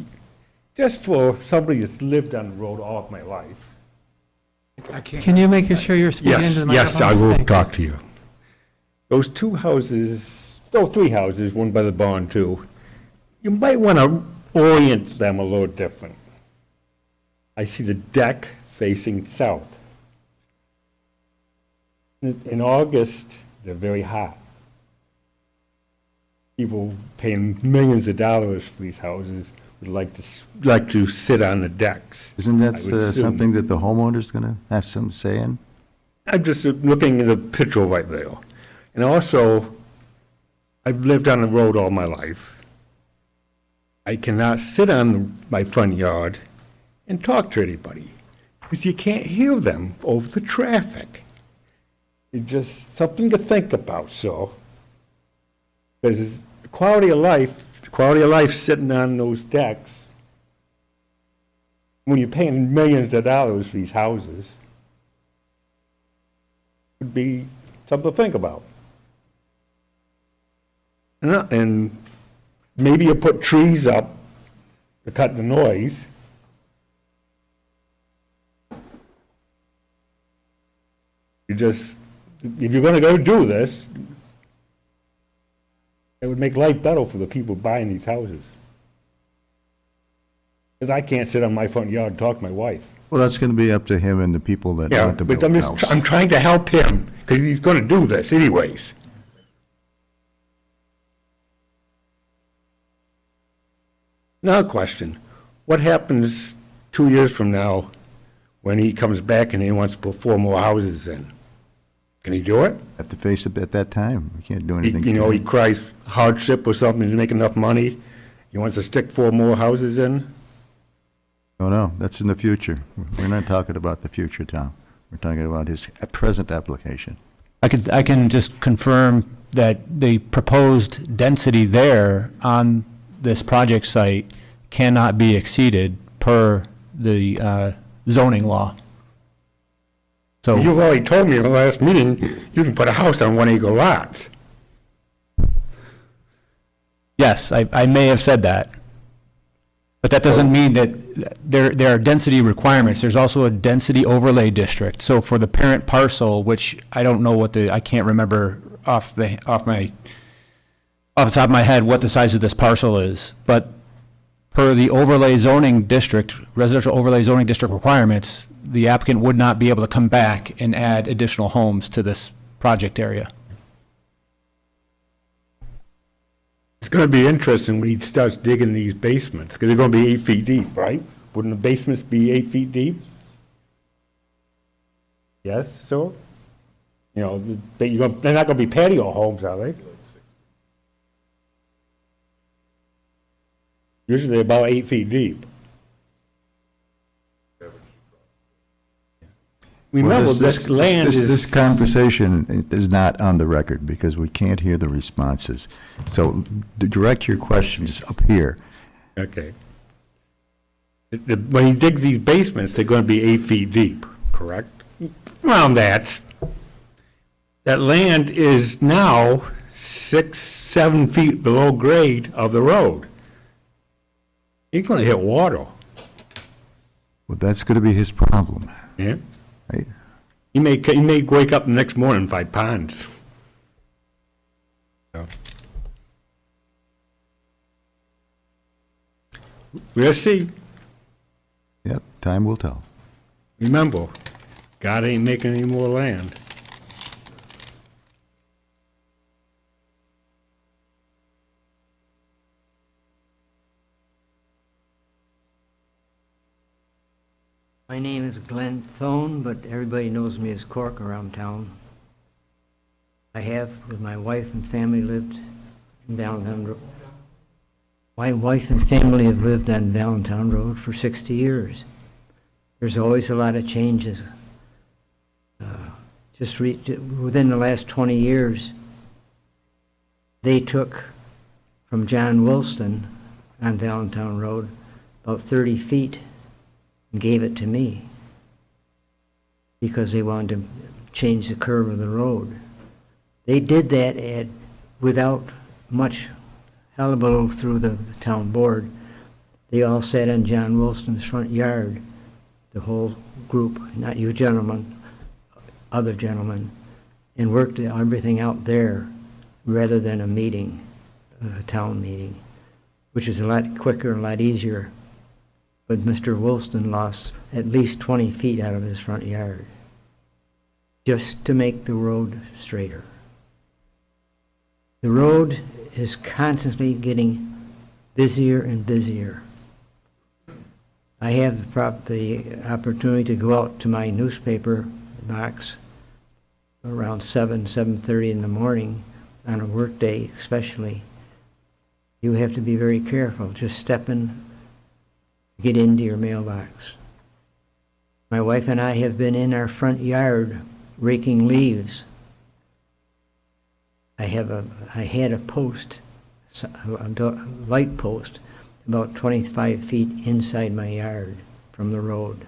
just for somebody that's lived on the road all of my life. Can you make sure you're speaking into the microphone? Yes, I will Thanks. talk to you. Those 2 houses, 3 houses, one by the barn too, you might want to orient them a little different. I see the deck facing south. In August, they're very hot. People paying millions of dollars for these houses would like to sit on the decks. Isn't that I would assume. something that the homeowner's going to have some say in? I'm just looking at the picture right there. And also, I've lived on the road all my life. I cannot sit on my front yard and talk to anybody. Because you can't hear them over the traffic. It's just something to think about, so. Because quality of life sitting on those decks, when you're paying millions of dollars for these houses, would be something to think about. And maybe you put trees up to cut the noise. You just, if you're gonna go do this, it would make life better for the people buying these houses. Because I can't sit on my front yard and talk to my wife. Well, that's going to be up to him and the people that Yeah, want to but build I'm a just, house. I'm trying to help him, because he's gonna do this anyways. Now, question, what happens 2 years from now when he comes back and he wants to put 4 more houses in? Can he do it? Have to face it at that time. We can't do He- anything. You know, he today. cries hardship or something, to make enough money, he wants to stick 4 more houses in? Oh, no, that's in the future. We're not talking about the future, Tom. We're talking about his present application. I can just confirm that the proposed density there on this project site cannot be exceeded per the zoning law. So, You've already told me in the last meeting, you can put a house on 1 acre lots. yes, I may have said that. But that doesn't mean that there are density requirements. There's also a density overlay district. So for the parent parcel, which I don't know I can't remember off the top of my head what the size of this parcel is. But per the overlay zoning district, residential overlay zoning district requirements, the applicant would not be able to come back and add additional homes to this project area. It's gonna be interesting when he starts digging these basements, because they're gonna be 8 feet deep, right? Wouldn't the basements be 8 feet deep? Yes, so? You know, they're not gonna be patio homes, are they? Usually they're about 8 feet deep. Remember, Well, this land This is, conversation is not on the record because we can't hear the responses. So direct your questions up here. okay. When he digs these basements, they're gonna be 8 feet deep, correct? Around that. That land is now 6, 7 feet below grade of the road. He's gonna hit water, Well, that's going to be his problem, yeah? right? He may wake up the next morning and find ponds. So. We'll see. Yep, time will tell. Remember, God ain't making any more land. My name is Glenn Thone, but everybody knows me as Cork around town. I have, with my wife and family, lived in Valentine Road. My wife and family have lived on Valentine Road for 60 years. There's always a lot of changes. Within the last 20 years, they took from John Wilston on Valentine Road about 30 feet and gave it to me because they wanted to change the curve of the road. They did that without much hullabaloo through the town board. They all sat in John Wilson's front yard, the whole group, not you gentlemen, other gentlemen, and worked everything out there rather than a town meeting, which is a lot quicker and a lot easier. But Mr. Wilson lost at least 20 feet out of his front yard just to make the road straighter. The road is constantly getting busier and busier. I have the opportunity to go out to my newspaper box around 7:30 in the morning on a work day especially. You have to be very careful. Just step in, get into your mailbox. My wife and I have been in our front yard raking leaves. I had a post, a light post, about 25 feet inside my yard from the road.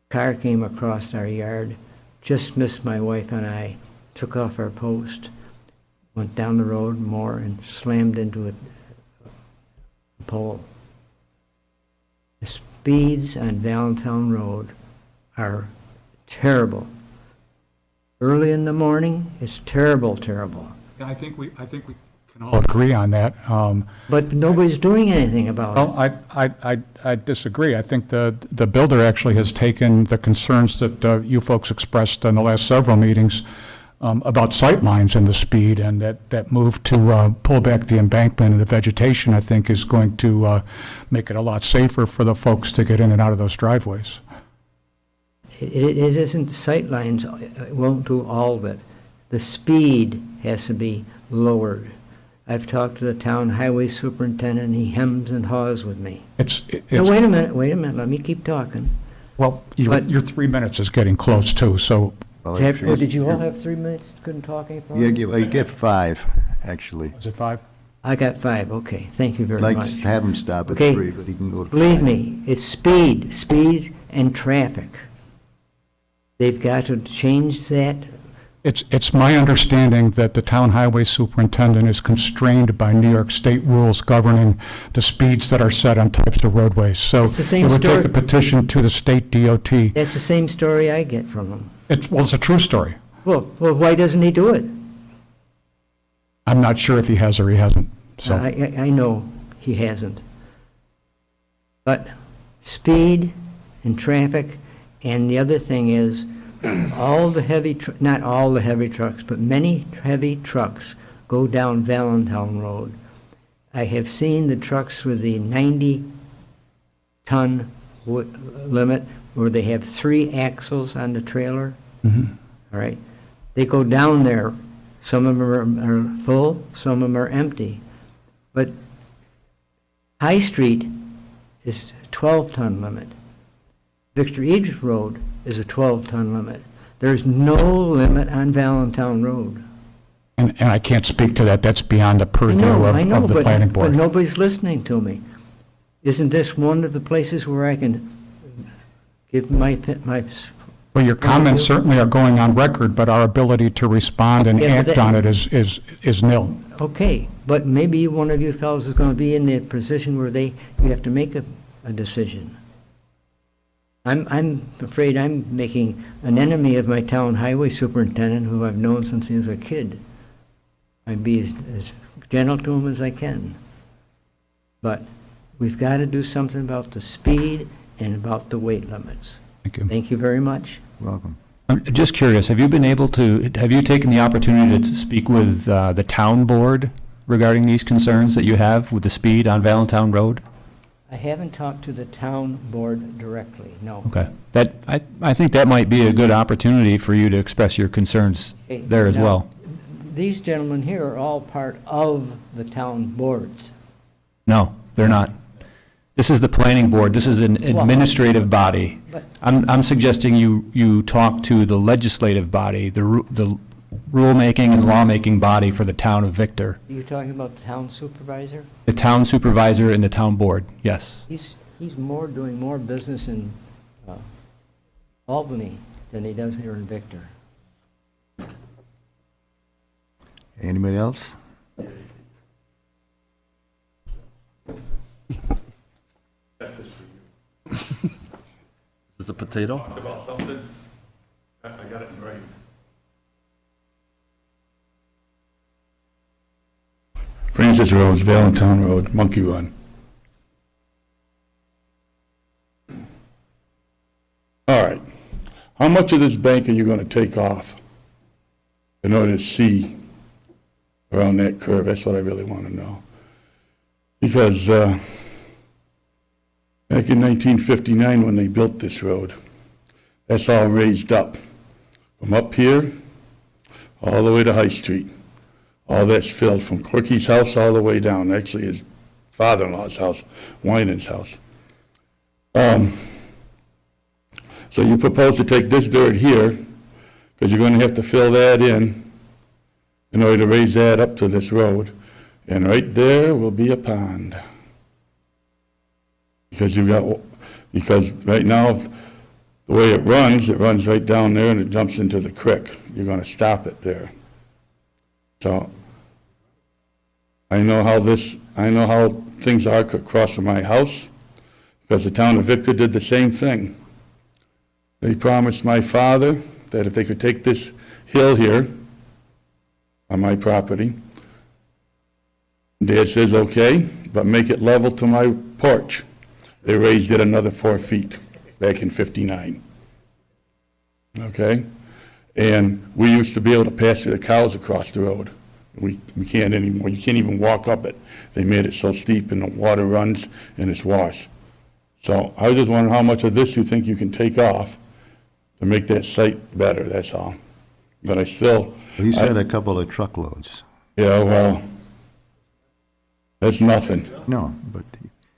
Car came across our yard, just missed my wife and I, took off our post, went down the road more and slammed into a pole. The speeds on Valentine Road are terrible. Early in the morning, it's terrible, terrible. I think we can all agree on that. But nobody's doing anything about it. Well, I disagree. I think the builder actually has taken the concerns that you folks expressed in the last several meetings about sightlines and the speed, and that move to pull back the embankment and the vegetation, I think, is going to make it a lot safer for the folks to get in and out of those driveways. It isn't sightlines, it won't do all of it. The speed has to be lowered. I've talked to the town highway superintendent, he hems and haws with me. No, wait a minute, let me keep talking. Well, your 3 minutes is getting close too, so. Did you all have 3 minutes, couldn't talk any further? Yeah, you get 5, actually. Is it 5? I got 5, okay, thank you very I'd like much. to have him stop at Okay. 3, but he can go to 5. Believe me, it's speed and traffic. They've got to change that. It's my understanding that the town highway superintendent is constrained by New York State rules governing the speeds that are set on types of roadways. So It's the same it would story. take a petition to the state DOT. That's the same story I get from them. It's a true story. Well, why doesn't he do it? I'm not sure if he has or he hasn't, so. I know he hasn't. But speed and traffic, and the other thing is, all the heavy, not all the heavy trucks, but many heavy trucks go down Valentine Road. I have seen the trucks with the 90-ton limit where they have 3 axles on the trailer. Mhm. All right. They go down there. Some of them are full, some of them are empty. But High Street is 12-ton limit. Victor Edge Road is a 12-ton limit. There's no limit on Valentine Road. And I can't speak to that. That's beyond the purview I know, of the planning but board. nobody's listening to me. Isn't this one of the places where I can give my Well, your comments certainly are going on record, but our ability to respond and Yeah, but act on it is nil. Okay, but maybe one of you fellows is going to be in the position where you have to make a decision. I'm afraid I'm making an enemy of my town highway superintendent, who I've known since he was a kid. I'd be as gentle to him as I can. But we've got to do something about the speed and about the weight limits. Thank you. Thank you very much. Welcome. I'm just curious, have you taken the opportunity to speak with the town board regarding these concerns that you have with the speed on Valentine Road? I haven't talked to the town board directly, no. Okay. I think that might be a good opportunity for you to express your concerns Okay, there as now, well. These gentlemen here are all part of the town boards. No, they're not. This is the planning board. This is an administrative body. But- I'm suggesting you talk to the legislative body, the rulemaking and lawmaking body for the town of Victor. Are you talking about the town supervisor? The town supervisor and the town board, yes. He's doing more business in Albany than he does here in Victor. Anybody else? Is it a potato? About something, I got it in writing. Francis Road, Valentine Road, Monkey Run. All right. How much of this bank are you going to take off in order to see around that curve? That's what I really want to know. Because back in 1959, when they built this road, that's all raised up. From up here, all the way to High Street. All that's filled from Corky's house all the way down, actually his father-in-law's house, Winans' house. So you propose to take this dirt here, because you're gonna have to fill that in order to raise that up to this road. And right there will be a pond. Because right now, the way it runs right down there and it jumps into the creek. You're gonna stop it there. So, I know how things are across from my house, because the town of Victor did the same thing. They promised my father that if they could take this hill here on my property, Dad says, okay, but make it level to my porch. They raised it another 4 feet back in '59. Okay? And we used to be able to pasture the cows across the road. We can't anymore. You can't even walk up it. They made it so steep and the water runs and it's washed. So I was just wondering how much of this you think you can take off to make that site better, that's all. But I still... He said a couple of truckloads. Yeah, well, that's nothing. No, but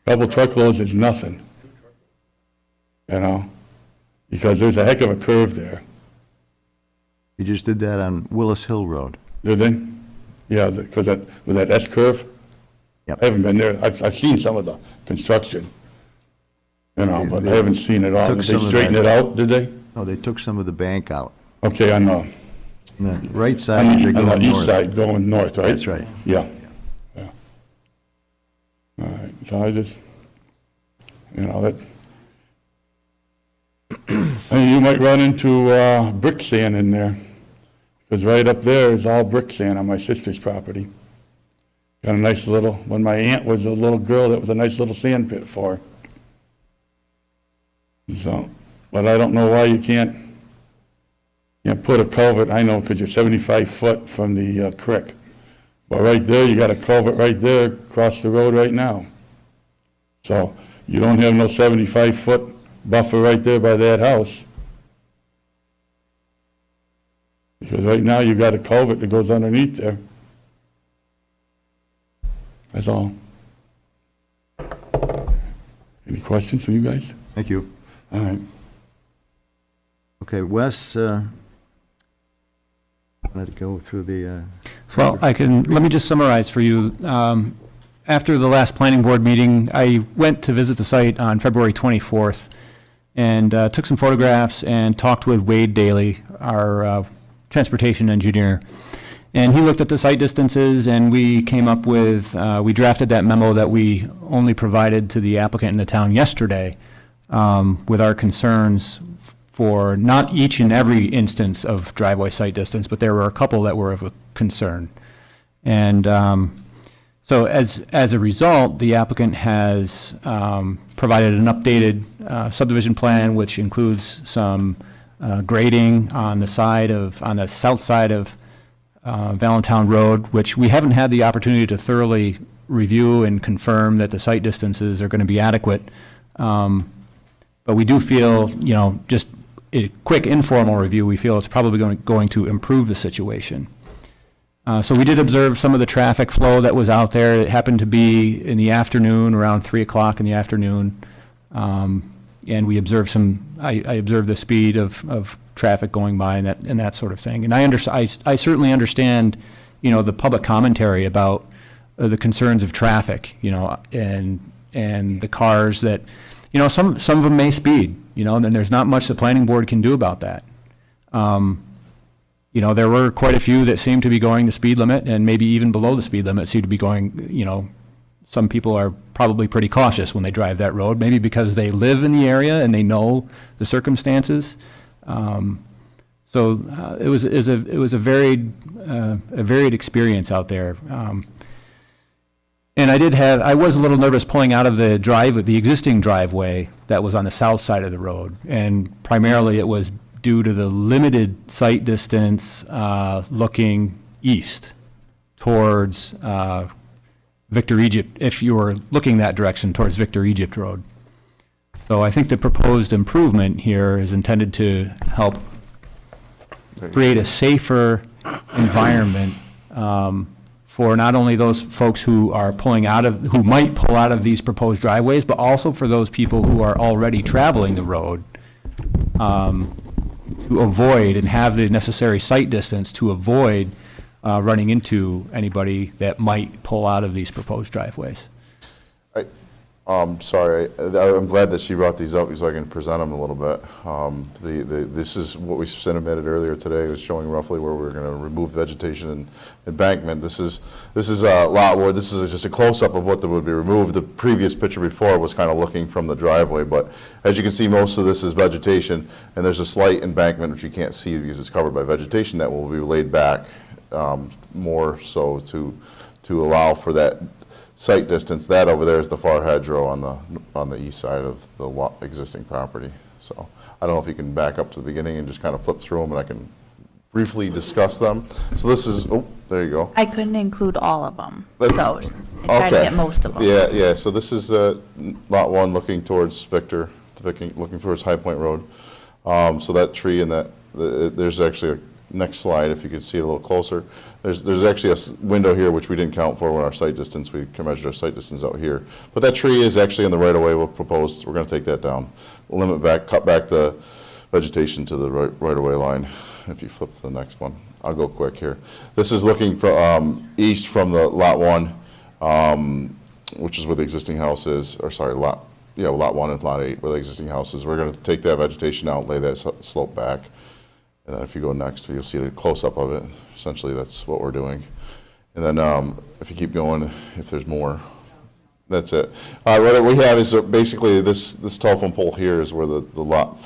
Couple truckloads is nothing. You know? Because there's a heck of a curve there. he just did that on Willis Hill Road. Did they? Yeah, because with that S curve? Yep. I haven't been there. I've seen some of the construction, you know, but I They haven't seen it all. took Did they some of straighten that- it out, did they? No, they took some of the bank out. Okay, I know. On the right side, as you're On going the east north. side, going north, right? That's right. Yeah. Yeah. All right, so I just, you know, that, and you might run into brick sand in there, because right up there is all brick sand on my sister's property. Got a nice little, when my aunt was a little girl, that was a nice little sand pit for her. So, but I don't know why you can't put a culvert, I know, because you're 75 foot from the creek. But right there, you got a culvert right there across the road right now. So you don't have no 75-foot buffer right there by that house. Because right now, you got a culvert that goes underneath there. That's all. Any questions from you guys? Thank you. All right. Okay, Wes, let it go through the, Well, let me just summarize for you. After the last planning board meeting, I went to visit the site on February 24th and took some photographs and talked with Wade Daly, our transportation engineer. And he looked at the site distances, and we came up with, we drafted that memo that we only provided to the applicant in the town yesterday with our concerns for not each and every instance of driveway site distance, but there were a couple that were of concern. And so as a result, the applicant has provided an updated subdivision plan, which includes some grading on the south side of Valentine Road, which we haven't had the opportunity to thoroughly review and confirm that the site distances are going to be adequate. But we do feel, just a quick informal review, we feel it's probably going to improve the situation. So we did observe some of the traffic flow that was out there. It happened to be in the afternoon, around 3 o'clock in the afternoon. And we observed I observed the speed of traffic going by and that sort of thing. And I certainly understand, the public commentary about the concerns of traffic, and the cars that, some of them may speed, and there's not much the planning board can do about that. There were quite a few that seemed to be going the speed limit, and maybe even below the speed limit seemed to be going, some people are probably pretty cautious when they drive that road, maybe because they live in the area and they know the circumstances. So it was a varied experience out there. And I was a little nervous pulling out of the existing driveway that was on the south side of the road. And primarily it was due to the limited sight distance looking east towards Victor Egypt, if you were looking that direction towards Victor Egypt Road. So I think the proposed improvement here is intended to help create a safer environment for not only those folks who might pull out of these proposed driveways, but also for those people who are already traveling the road to avoid and have the necessary site distance to avoid running into anybody that might pull out of these proposed driveways. Sorry, I'm glad that she brought these up so I can present them a little bit. This is what we submitted earlier today, was showing roughly where we're going to remove vegetation and embankment. This is a lot where this is just a close-up of what would be removed. The previous picture before was kind of looking from the driveway, but as you can see, most of this is vegetation, and there's a slight embankment which you can't see because it's covered by vegetation that will be laid back more so to allow for that site distance. That over there is the far hedgerow on the east side of the existing property. So I don't know if you can back up to the beginning and just kind of flip through them, and I can briefly discuss them. So this is, oh, there you go. I couldn't include all of them, That's- so I tried to okay. get most of them. Yeah, so this is lot one looking towards Victor, looking towards High Point Road. So that tree and there's actually a next slide, if you could see it a little closer. There's actually a window here which we didn't count for when our site distance. We can measure our site distance out here. But that tree is actually in the right of way. We're going to take that down. We'll cut back the vegetation to the right of way line. If you flip to the next one, I'll go quick here. This is looking from east from the lot one, which is where the existing house is, or sorry, lot one and lot 8, where the existing house is. We're going to take that vegetation out, lay that slope back. And then if you go next, you'll see a close-up of it. Essentially, that's what we're doing. And then if you keep going, if there's more, that's it. What we have is basically this telephone pole here is where the lot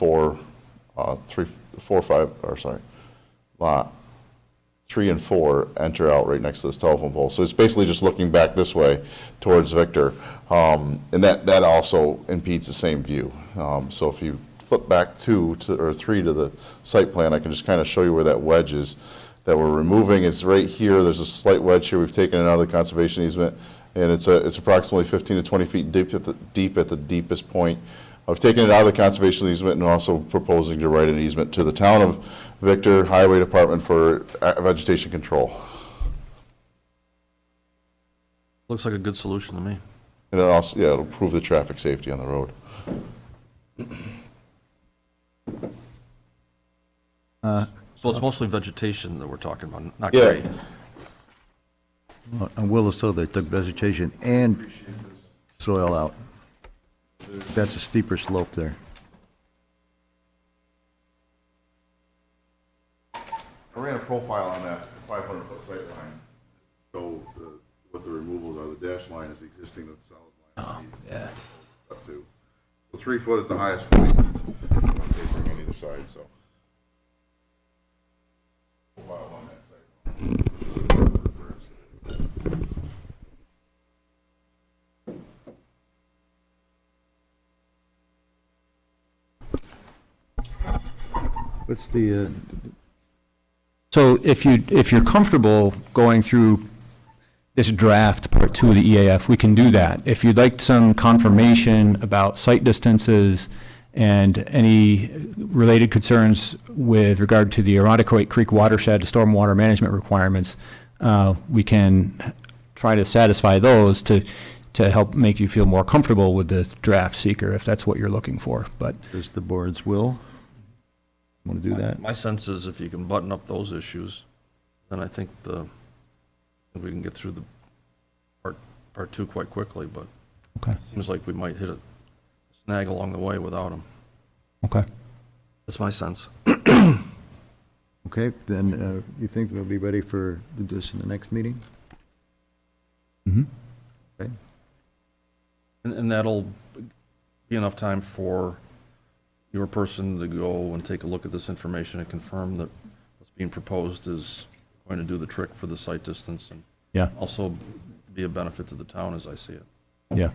3 and 4 enter out right next to this telephone pole. So it's basically just looking back this way towards Victor. And that also impedes the same view. So if you flip back 2 or 3 to the site plan, I can just kind of show you where that wedge is that we're removing. It's right here. There's a slight wedge here. We've taken it out of the conservation easement, and it's approximately 15 to 20 feet deep at the deepest point. I've taken it out of the conservation easement and also proposing to write an easement to the town of Victor Highway Department for vegetation control. Looks like a good solution to me. And then also, it'll improve the traffic safety on the road. So it's mostly vegetation that we're talking about, not Yeah. grade. On Willis Hill, they took vegetation and soil out. That's a steeper slope there. I ran a profile on that 500-foot sight line. So what the removals are, the dash line is existing, the solid line. Yeah. Up to. So 3 foot at the highest point. Tapering on either side, so. Profile on that site. What's the, So if you're comfortable going through this draft, part 2 of the EAF, we can do that. If you'd like some confirmation about site distances and any related concerns with regard to the Arundecoit Creek watershed stormwater management requirements, we can try to satisfy those to help make you feel more comfortable with the draft seeker, if that's what you're looking for. But is the board's will? Want to do that? My sense is if you can button up those issues, then I think we can get through the part 2 quite quickly, but Okay. it seems like we might hit a snag along the way without them. Okay. That's my sense. Okay, then you think we'll be ready for this in the next meeting? Mm-hmm. Okay. And that'll be enough time for your person to go and take a look at this information and confirm that what's being proposed is going to do the trick for the site distance and Yeah. also be a benefit to the town as I see it. Yeah.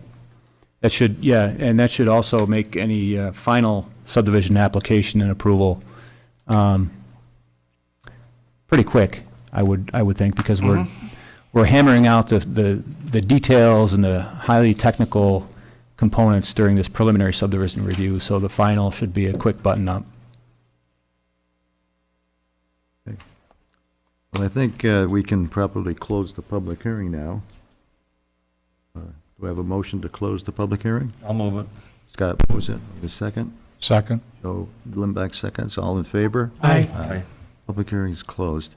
And that should also make any final subdivision application and approval pretty quick, I would think, because we're hammering out the details and the highly technical components during this preliminary subdivision review, so the final should be a quick button-up. Well, I think we can probably close the public hearing now. Do we have a motion to close the public hearing? I'll move it. Scott, was it? A second? Second. Joe Limback seconds. All in favor? Aye. Aye. Public hearing is closed.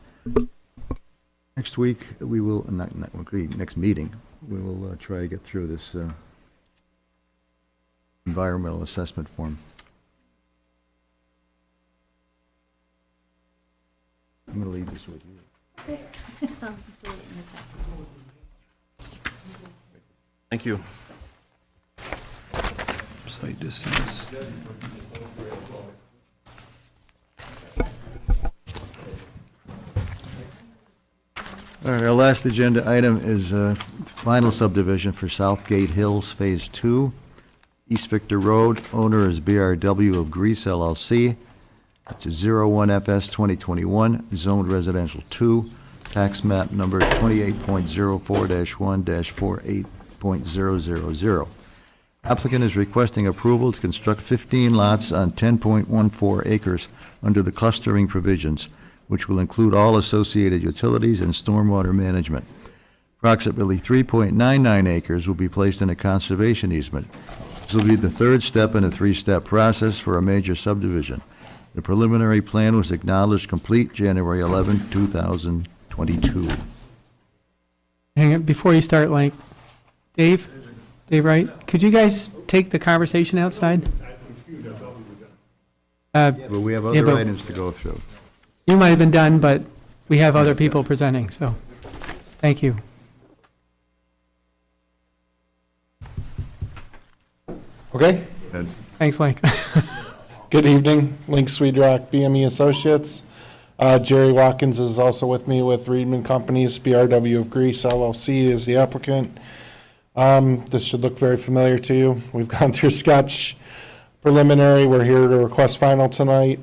Next week, we will, next meeting, we will try to get through this environmental assessment form. I'm going to leave this with you. Thank you. Site distance. All right, our last agenda item is final subdivision for Southgate Hills Phase 2, East Victor Road. Owner is BRW of Greece LLC. It's a 01FS 2021, zoned residential 2, tax map number 28.04-1-48.000. Applicant is requesting approval to construct 15 lots on 10.14 acres under the clustering provisions, which will include all associated utilities and stormwater management. Approximately 3.99 acres will be placed in a conservation easement. This will be the third step in a three-step process for a major subdivision. The preliminary plan was acknowledged complete January 11, 2022. Hang on, before you start, like, Dave, Wright, could you guys take the conversation outside? But we have Yeah, other but- items to go through. You might have been done, but we have other people presenting, so, thank you. Okay. Thanks, Link. Good evening, Link Swedrock, BME Associates. Jerry Watkins is also with me with Reedman Companies. BRW of Greece LLC is the applicant. This should look very familiar to you. We've gone through sketch, preliminary. We're here to request final tonight.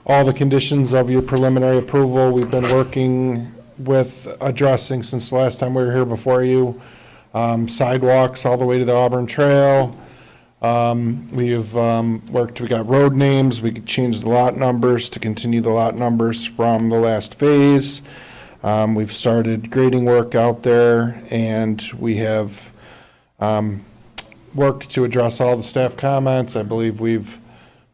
All the conditions of your preliminary approval we've been working with addressing since the last time we were here before you. Sidewalks all the way to the Auburn Trail. We've worked, we got road names, we could change the lot numbers to continue the lot numbers from the last phase. We've started grading work out there, and we have worked to address all the staff comments. I believe we've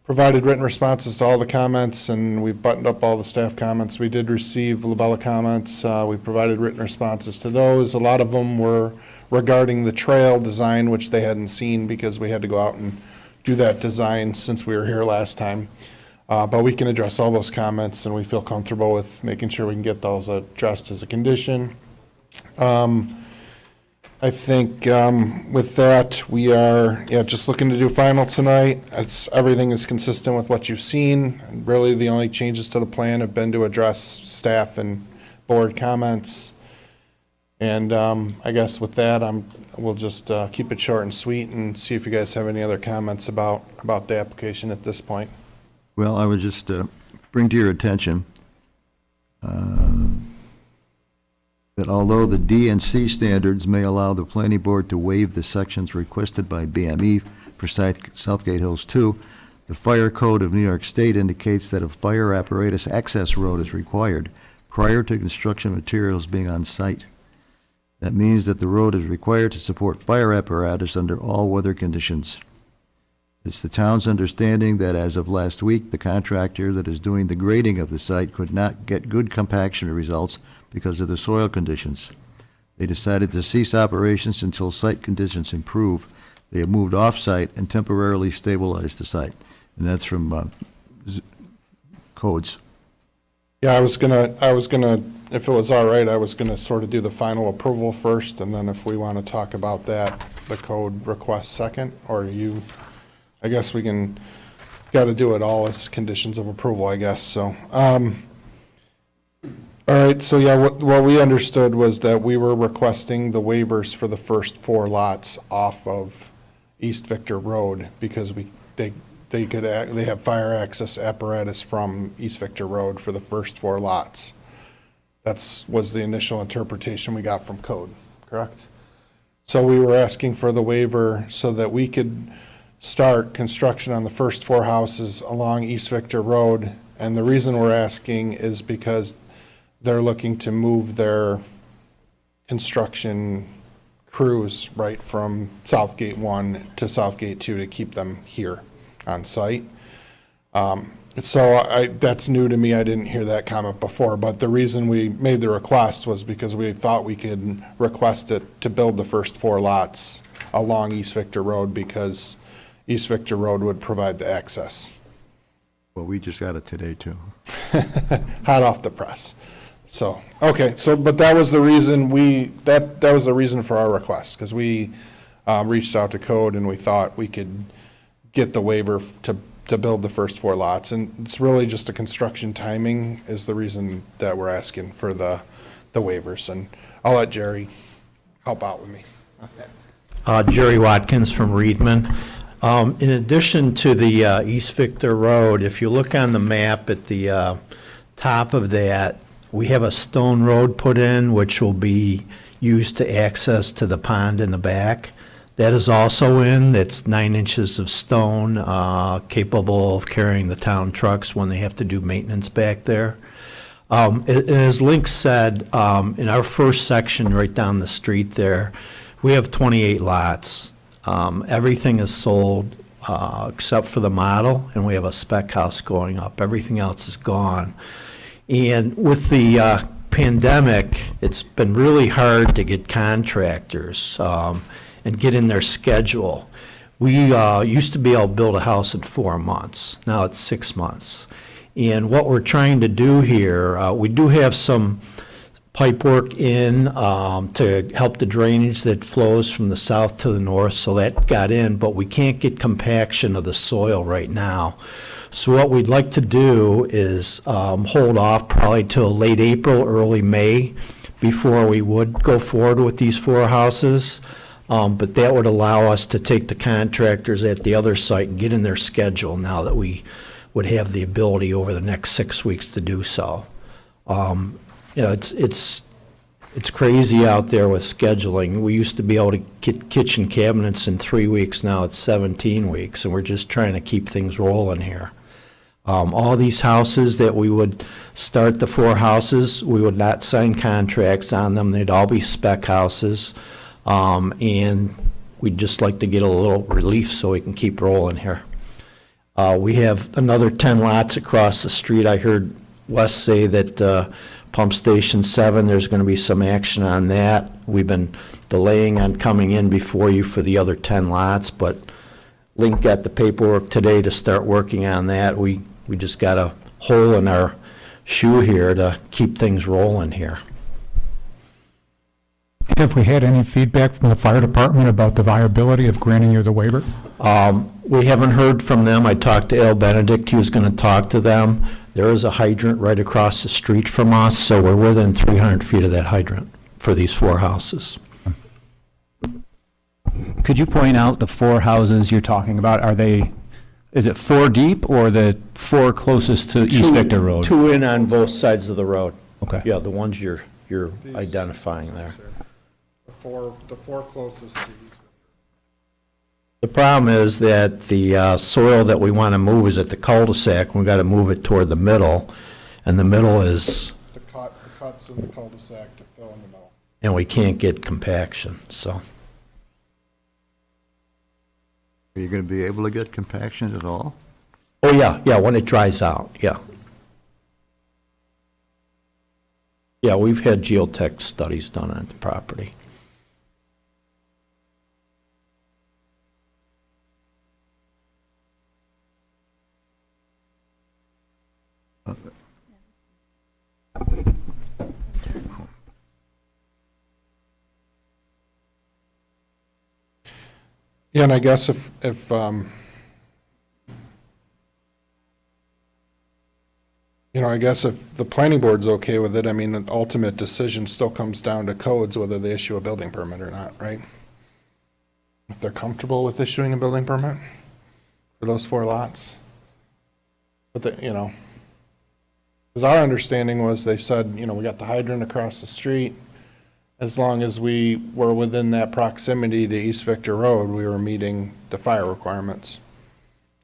provided written responses to all the comments, and we've buttoned up all the staff comments. We did receive Labella comments. We provided written responses to those. A lot of them were regarding the trail design, which they hadn't seen because we had to go out and do that design since we were here last time. But we can address all those comments, and we feel comfortable with making sure we can get those addressed as a condition. I think with that, we are just looking to do final tonight. Everything is consistent with what you've seen. Really, the only changes to the plan have been to address staff and board comments. And I guess with that, we'll just keep it short and sweet and see if you guys have any other comments about the application at this point. Well, I would just bring to your attention that although the D and C standards may allow the planning board to waive the sections requested by BME for Southgate Hills 2, the Fire Code of New York State indicates that a fire apparatus access road is required prior to construction materials being on site. That means that the road is required to support fire apparatus under all weather conditions. It's the town's understanding that as of last week, the contractor that is doing the grading of the site could not get good compaction results because of the soil conditions. They decided to cease operations until site conditions improve. They have moved off-site and temporarily stabilized the site. And that's from codes. Yeah, I was gonna, if it was all right, I was gonna sort of do the final approval first, and then if we want to talk about that, the code request second, or I guess we can, got to do it all as conditions of approval, I guess, so. All right, so yeah, what we understood was that we were requesting the waivers for the first 4 lots off of East Victor Road because they have fire access apparatus from East Victor Road for the first 4 lots. Was the initial interpretation we got from code, correct? So we were asking for the waiver so that we could start construction on the first 4 houses along East Victor Road. And the reason we're asking is because they're looking to move their construction crews right from Southgate 1 to Southgate 2 to keep them here on site. So that's new to me. I didn't hear that comment before, but the reason we made the request was because we thought we could request it to build the first 4 lots along East Victor Road, because East Victor Road would provide the access. Well, we just got it today, too. Hot off the press. So, okay, but that was the reason that was the reason for our request, because we reached out to code and we thought we could get the waiver to build the first 4 lots. And it's really just a construction timing is the reason that we're asking for the waivers. And I'll let Jerry help out with me. Jerry Watkins from Reedman. In addition to the East Victor Road, if you look on the map at the top of that, we have a stone road put in, which will be used to access to the pond in the back. That is also in. It's 9 inches of stone, capable of carrying the town trucks when they have to do maintenance back there. And as Link said, in our first section right down the street there, we have 28 lots. Everything is sold except for the model, and we have a spec house going up. Everything else is gone. And with the pandemic, it's been really hard to get contractors and get in their schedule. We used to be able to build a house in 4 months. Now it's 6 months. And what we're trying to do here, we do have some pipe work in to help the drainage that flows from the south to the north, so that got in, but we can't get compaction of the soil right now. So what we'd like to do is hold off probably till late April, early May, before we would go forward with these 4 houses. But that would allow us to take the contractors at the other site and get in their schedule now that we would have the ability over the next 6 weeks to do so. You know, it's crazy out there with scheduling. We used to be able to get kitchen cabinets in 3 weeks. Now it's 17 weeks, and we're just trying to keep things rolling here. All these houses that we would start, the 4 houses, we would not sign contracts on them. They'd all be spec houses. And we'd just like to get a little relief so we can keep rolling here. We have another 10 lots across the street. I heard Wes say that Pump Station 7, there's going to be some action on that. We've been delaying on coming in before you for the other 10 lots, but Link got the paperwork today to start working on that. We just got a hole in our shoe here to keep things rolling here. Have we had any feedback from the fire department about the viability of granting you the waiver? We haven't heard from them. I talked to Al Benedict. He was going to talk to them. There is a hydrant right across the street from us, so we're within 300 feet of that hydrant for these 4 houses. Could you point out the 4 houses you're talking about? Is it 4 deep or the 4 closest to East Victor Road? 2 in on both sides of the road. Okay. Yeah, the ones you're identifying there. The four closest to East. The problem is that the soil that we want to move is at the cul-de-sac. We've got to move it toward the middle, and the middle is, The cuts in the cul-de-sac to fill in the middle. and we can't get compaction, so. Are you going to be able to get compaction at all? Oh, yeah, when it dries out, yeah. Yeah, we've had geotech studies done on the property. Yeah, and I guess if I guess if the planning board's okay with it, I mean, the ultimate decision still comes down to codes, whether they issue a building permit or not, right? If they're comfortable with issuing a building permit for those 4 lots. But because our understanding was they said, we got the hydrant across the street. As long as we were within that proximity to East Victor Road, we were meeting the fire requirements.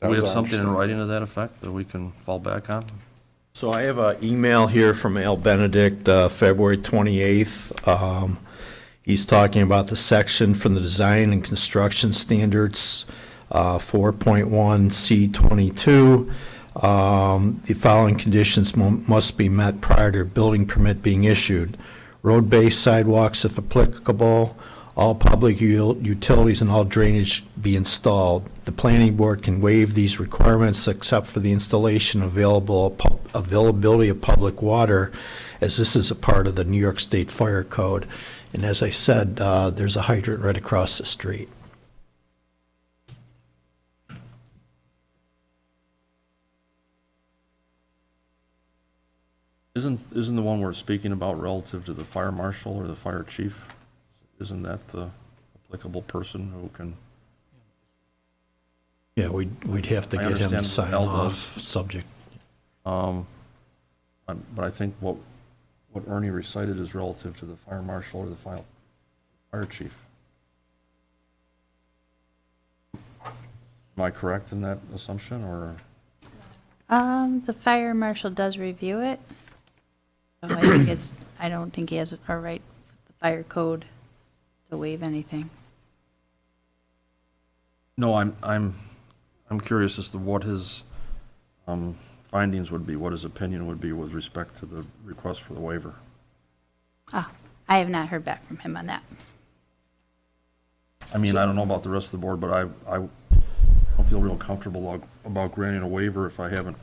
Do we have something in writing to that effect that we can fall back on? So I have an email here from Al Benedict, February 28th. He's talking about the section from the Design and Construction Standards, 4.1 C22. The following conditions must be met prior to a building permit being issued. Road-based sidewalks if applicable, all public utilities and all drainage be installed. The planning board can waive these requirements except for the installation availability of public water, as this is a part of the New York State Fire Code. And as I said, there's a hydrant right across the street. Isn't the one we're speaking about relative to the fire marshal or the fire chief? Isn't that the applicable person who can? Yeah, we'd have to I get him to understand sign what L off does. subject. But I think what Ernie recited is relative to the fire marshal or the fire chief. Am I correct in that assumption, or? The fire marshal does review it. So I don't think he has a right with the fire code to waive anything. No, I'm curious as to what his findings would be, what his opinion would be with respect to the request for the waiver. I have not heard back from him on that. I mean, I don't know about the rest of the board, but I don't feel real comfortable about granting a waiver if I haven't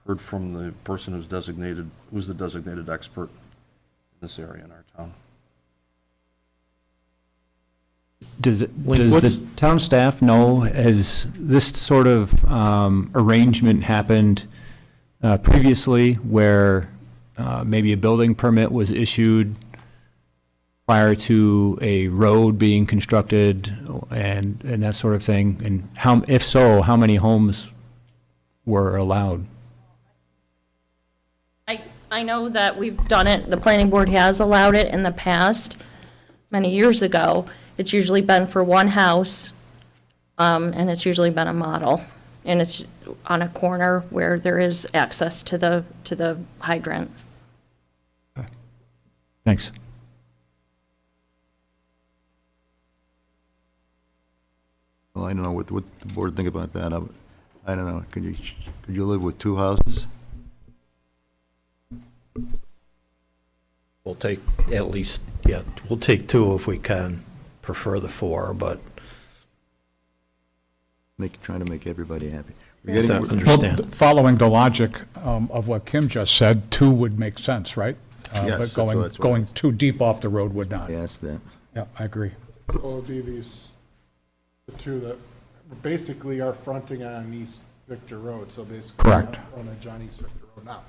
heard from the person who's the designated expert in this area in our town. Does What's- the town staff know, has this sort of arrangement happened previously where maybe a building permit was issued prior to a road being constructed and that sort of thing? And if so, how many homes were allowed? I know that we've done it, the planning board has allowed it in the past, many years ago. It's usually been for one house, and it's usually been a model. And it's on a corner where there is access to the hydrant. Thanks. Well, I don't know what the board think about that. I don't know. Could you live with two houses? We'll take at least, we'll take two if we can, prefer the four, but Trying to make everybody happy. understand. Following the logic of what Kim just said, two would make sense, right? Yes, But that's what- going too deep off the road would not. I asked that. Yeah, I agree. So it would be the two that basically are fronting on East Victor Road, so basically. Correct. On John East Victor Road now.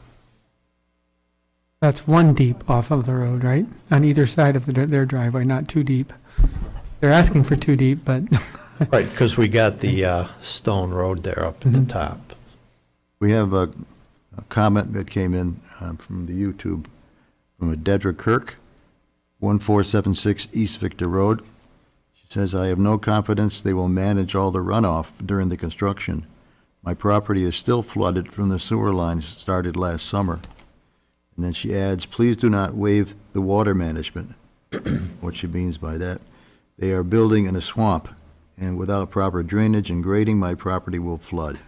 That's one deep off of the road, right? On either side of their driveway, not too deep. They're asking for too deep, but Right, because we got the stone road there up at the top. We have a comment that came in from the YouTube from a Dedra Kirk, 1476 East Victor Road. She says, I have no confidence they will manage all the runoff during the construction. My property is still flooded from the sewer lines started last summer. And then she adds, please do not waive the water management. What she means by that. They are building in a swamp, and without proper drainage and grading, my property will flood.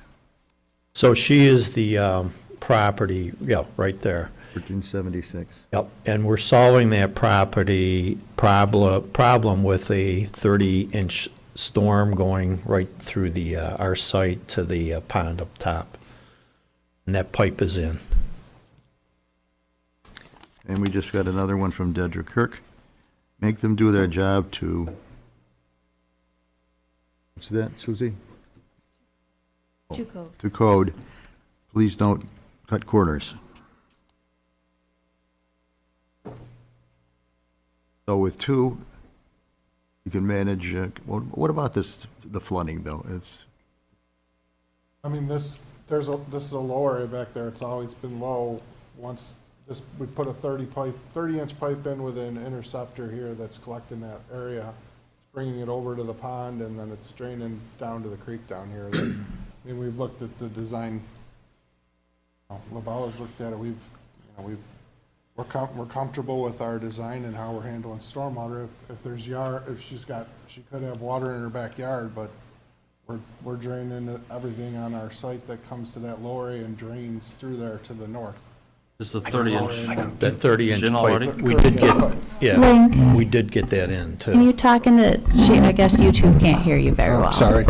So she is the property, right there. 1376. Yep, and we're solving that property problem with a 30-inch storm going right through our site to the pond up top. And that pipe is in. And we just got another one from Dedra Kirk. Make them do their job to, what's that, Susie? To code. To code. Please don't cut corners. So with two, you can manage, what about this, the flooding, though? I mean, this is a low area back there, it's always been low. Once we put a 30-inch pipe in with an interceptor here that's collecting that area. It's bringing it over to the pond, and then it's draining down to the creek down here. I mean, we've looked at the design. LaBella's looked at it. We're comfortable with our design and how we're handling stormwater. If she could have water in her backyard, but We're draining everything on our site that comes to that lower area and drains through there to the north. Is the 30-inch? That 30-inch in already? pipe, we did get, yeah, Link. we did get that in, Can too. you talk in the, I guess YouTube can't hear you very well. Sorry.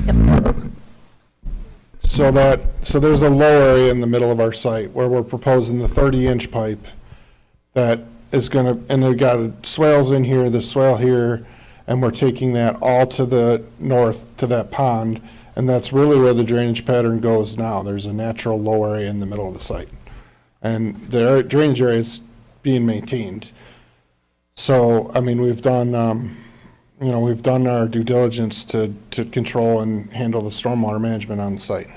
Yep. So there's a low area in the middle of our site where we're proposing the 30-inch pipe that is gonna, and they've got swales in here, the swale here, and we're taking that all to the north to that pond, and that's really where the drainage pattern goes now. There's a natural low area in the middle of the site. And the drainage area is being maintained. So, I mean, we've done our due diligence to control and handle the stormwater management on the site.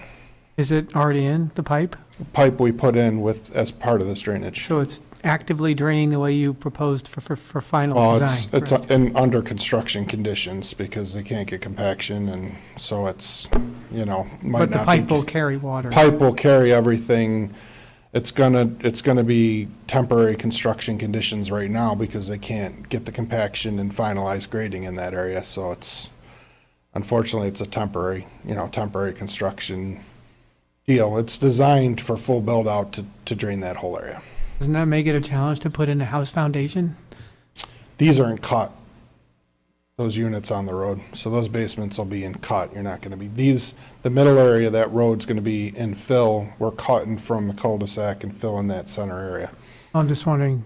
Is it already in, the pipe? Pipe we put in as part of this drainage. So it's actively draining the way you proposed for final Well, design? it's correct? under construction conditions because they can't get compaction, and so it's, might But the not pipe be. will carry water? Pipe will carry everything. It's gonna be temporary construction conditions right now because they can't get the compaction and finalize grading in that area, so unfortunately, it's a temporary construction deal. It's designed for full build-out to drain that whole area. Doesn't that make it a challenge to put in a house foundation? These aren't cut, those units on the road, so those basements will be in cut. You're not gonna be, the middle area of that road's gonna be in fill. We're cutting from the cul-de-sac and filling that center area. I'm just wondering,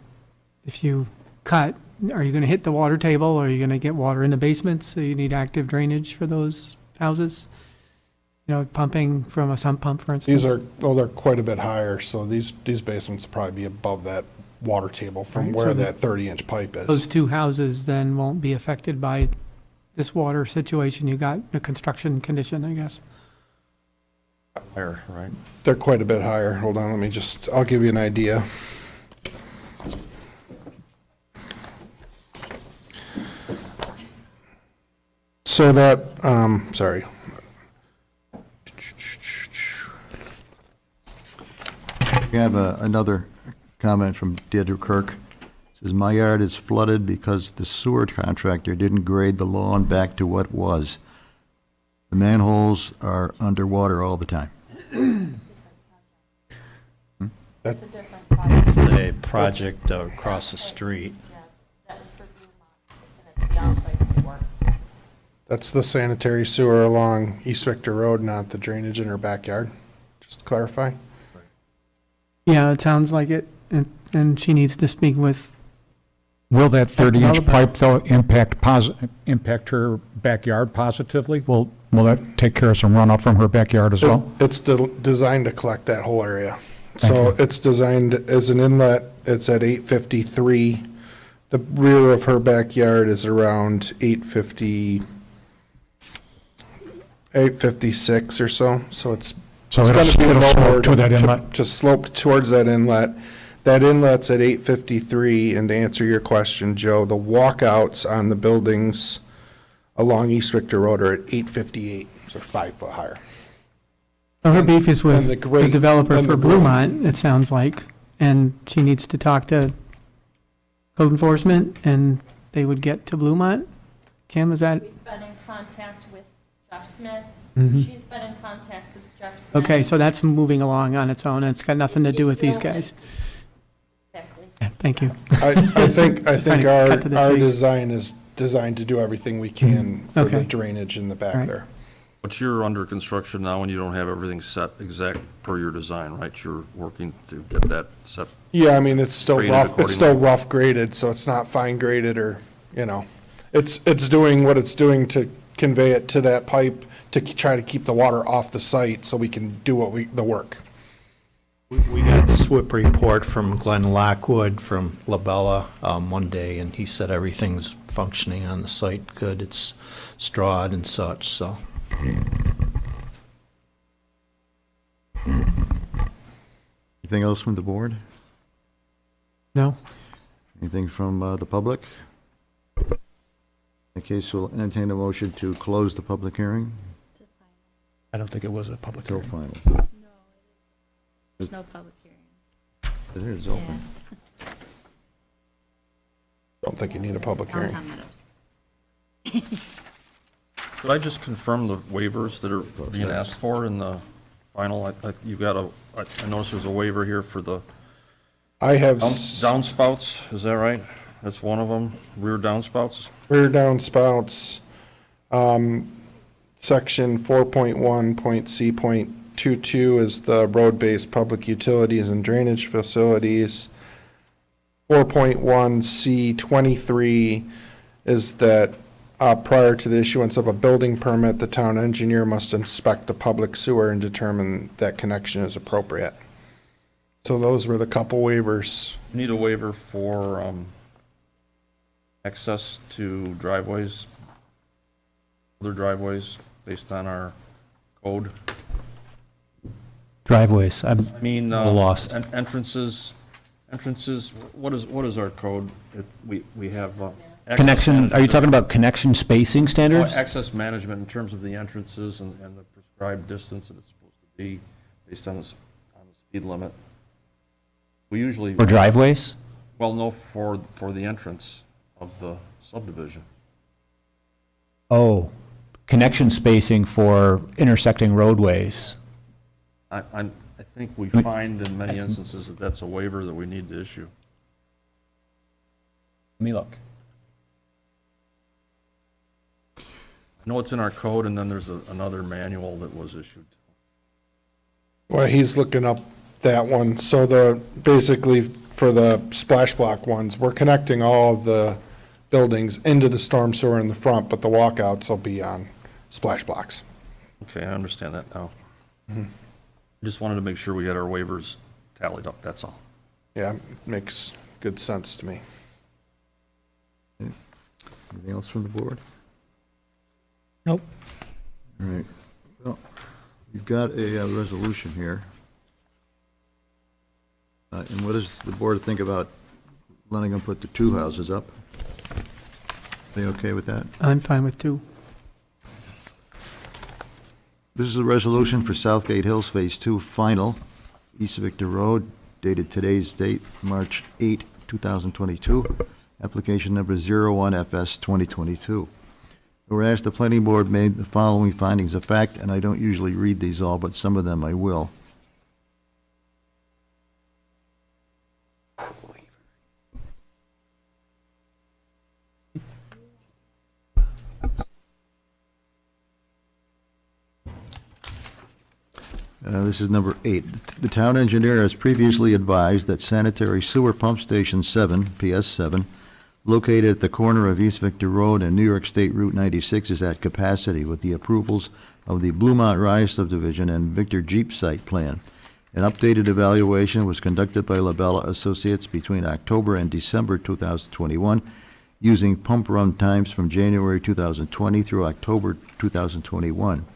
if you cut, are you going to hit the water table, or are you going to get water in the basements, so you need active drainage for those houses? Pumping from a sump pump, for instance? They're quite a bit higher, so these basements will probably be above that water table from Right, where so that 30-inch pipe Those is. two houses then won't be affected by this water situation. You got the construction condition, I guess. Higher, right? They're quite a bit higher. Hold on, I'll give you an idea. So sorry. We have another comment from Deirdre Kirk. It says, "My yard is flooded because the sewer contractor didn't grade the lawn back to what was. The manholes are underwater all the time." It's a different project. It's the project across the street. That was for Blue and it's the offsite sewer. That's the sanitary sewer along East Victor Road, not the drainage in her backyard, just to clarify. Yeah, it sounds like it, and she needs to speak with, Will that 30-inch developer. pipe, though, impact her backyard positively? Will that take care of some runoff from her backyard as well? It's designed to collect that whole area. Thank So you. it's designed as an inlet, it's at 853. The rear of her backyard is around 856 or so, so it's So gonna it'll be slope lower to that inlet? to slope towards that inlet. That inlet's at 853, and to answer your question, Joe, the walkouts on the buildings along East Victor Road are at 858, so 5 foot higher. her beef is with and the grate- the developer and for the grate. Bluemont, it sounds like, and she needs to talk to code enforcement, and they would get to Bluemont? Kim, is that? We've been in contact with Jeff Smith. Mhm. She's been in contact with Jeff Smith. Okay, so that's moving along on its own, and it's got nothing to do with these guys. Exactly. Yeah, thank you. I think Just trying to cut to the our chase. design is designed to do everything we can for the Okay. drainage in the back Right. there. But you're under construction now and you don't have everything set exact per your design, right? You're working to get that set. Yeah, I mean, it's still Graded rough, it's still accordingly. rough graded, so it's not fine graded or, it's doing what it's doing to convey it to that pipe to try to keep the water off the site so we can do the work. We got the SWIP report from Glenn Lockwood from Labella one day, and he said everything's functioning on the site good. It's strawed and such, so. Anything else from the board? No? Anything from the public? In that case, we'll entertain a motion to close the public hearing I don't think it was a public till hearing. final. There's no public hearing. It is open. Don't think you need a public hearing. Valentine Meadows. Could I just confirm the waivers that are being asked for in the final? You've got I noticed there's a waiver here for the I have downspouts, is that right? That's one of them, rear downspouts? rear downspouts, section 4.1.C.22 is the road-based public utilities and drainage facilities. 4.1C23 is that prior to the issuance of a building permit, the town engineer must inspect the public sewer and determine that connection is appropriate. So those were the couple waivers. Need a waiver for access to driveways, other driveways, based on our code. Driveways, I'm I mean, a little lost. entrances, what is our code? We have access Connection, are you management. talking about connection spacing standards? Access management in terms of the entrances and the prescribed distance that it's supposed to be based on the speed limit. We usually. For driveways? Well, no, for the entrance of the subdivision. Oh, connection spacing for intersecting roadways. I think we find in many instances that that's a waiver that we need to issue. Let me look. I know it's in our code, and then there's another manual that was issued. Well, he's looking up that one. So basically for the splash block ones, we're connecting all of the buildings into the storm sewer in the front, but the walkouts will be on splash blocks. Okay, I understand that now. Just wanted to make sure we had our waivers tallied up, that's all. Yeah, makes good sense to me. Anything else from the board? Nope. All right. Well, you've got a resolution here. And what does the board think about letting them put the two houses up? Are they okay with that? I'm fine with 2. This is a resolution for Southgate Hills Phase 2 Final, East Victor Road, dated today's date, March 8, 2022, application number 01FS 2022. Whereas the planning board made the following findings of fact, and I don't usually read these all, but some of them I will. This is number 8. The town engineer has previously advised that sanitary sewer pump station 7, PS 7, located at the corner of East Victor Road and New York State Route 96 is at capacity with the approvals of the Bluemont Rise subdivision and Victor Jeep site plan. An updated evaluation was conducted by Labella Associates between October and December 2021 using pump run times from January 2020 through October 2021.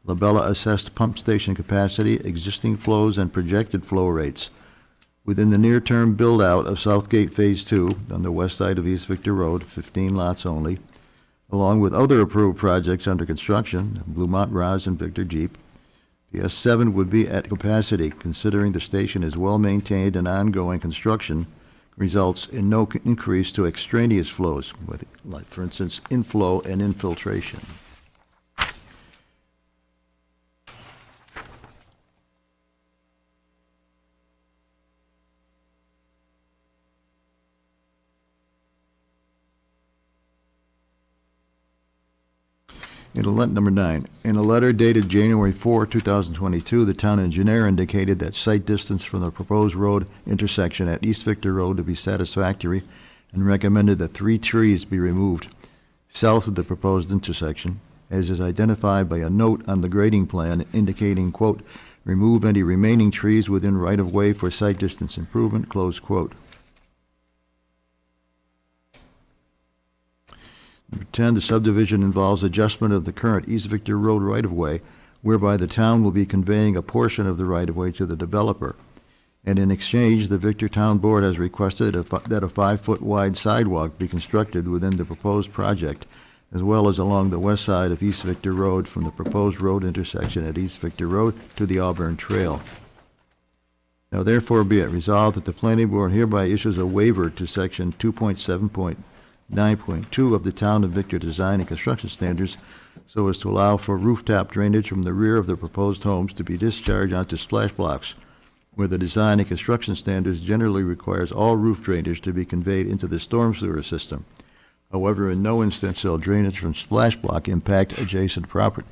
Labella assessed pump station capacity, existing flows, and projected flow rates. Within the near-term build-out of Southgate Phase 2 on the west side of East Victor Road, 15 lots only, along with other approved projects under construction, Bluemont Rise and Victor Jeep, PS 7 would be at capacity, considering the station is well-maintained and ongoing construction results in no increase to extraneous flows, with, like, for instance, inflow and infiltration. Number 9, in a letter dated January 4, 2022, the town engineer indicated that site distance from the proposed road intersection at East Victor Road to be satisfactory and recommended that 3 trees be removed south of the proposed intersection, as is identified by a note on the grading plan indicating, quote, remove any remaining trees within right-of-way for site distance improvement, close quote. Number 10, the subdivision involves adjustment of the current East Victor Road right-of-way, whereby the town will be conveying a portion of the right-of-way to the developer. And in exchange, the Victor Town Board has requested that a 5-foot wide sidewalk be constructed within the proposed project, as well as along the west side of East Victor Road from the proposed road intersection at East Victor Road to the Auburn Trail. Now therefore be it resolved that the planning board hereby issues a waiver to section 2.7.9.2 of the Town of Victor Design and Construction Standards so as to allow for rooftop drainage from the rear of the proposed homes to be discharged onto splash blocks, where the design and construction standards generally requires all roof drainage to be conveyed into the storm sewer system. However, in no instance shall drainage from splash block impact adjacent property.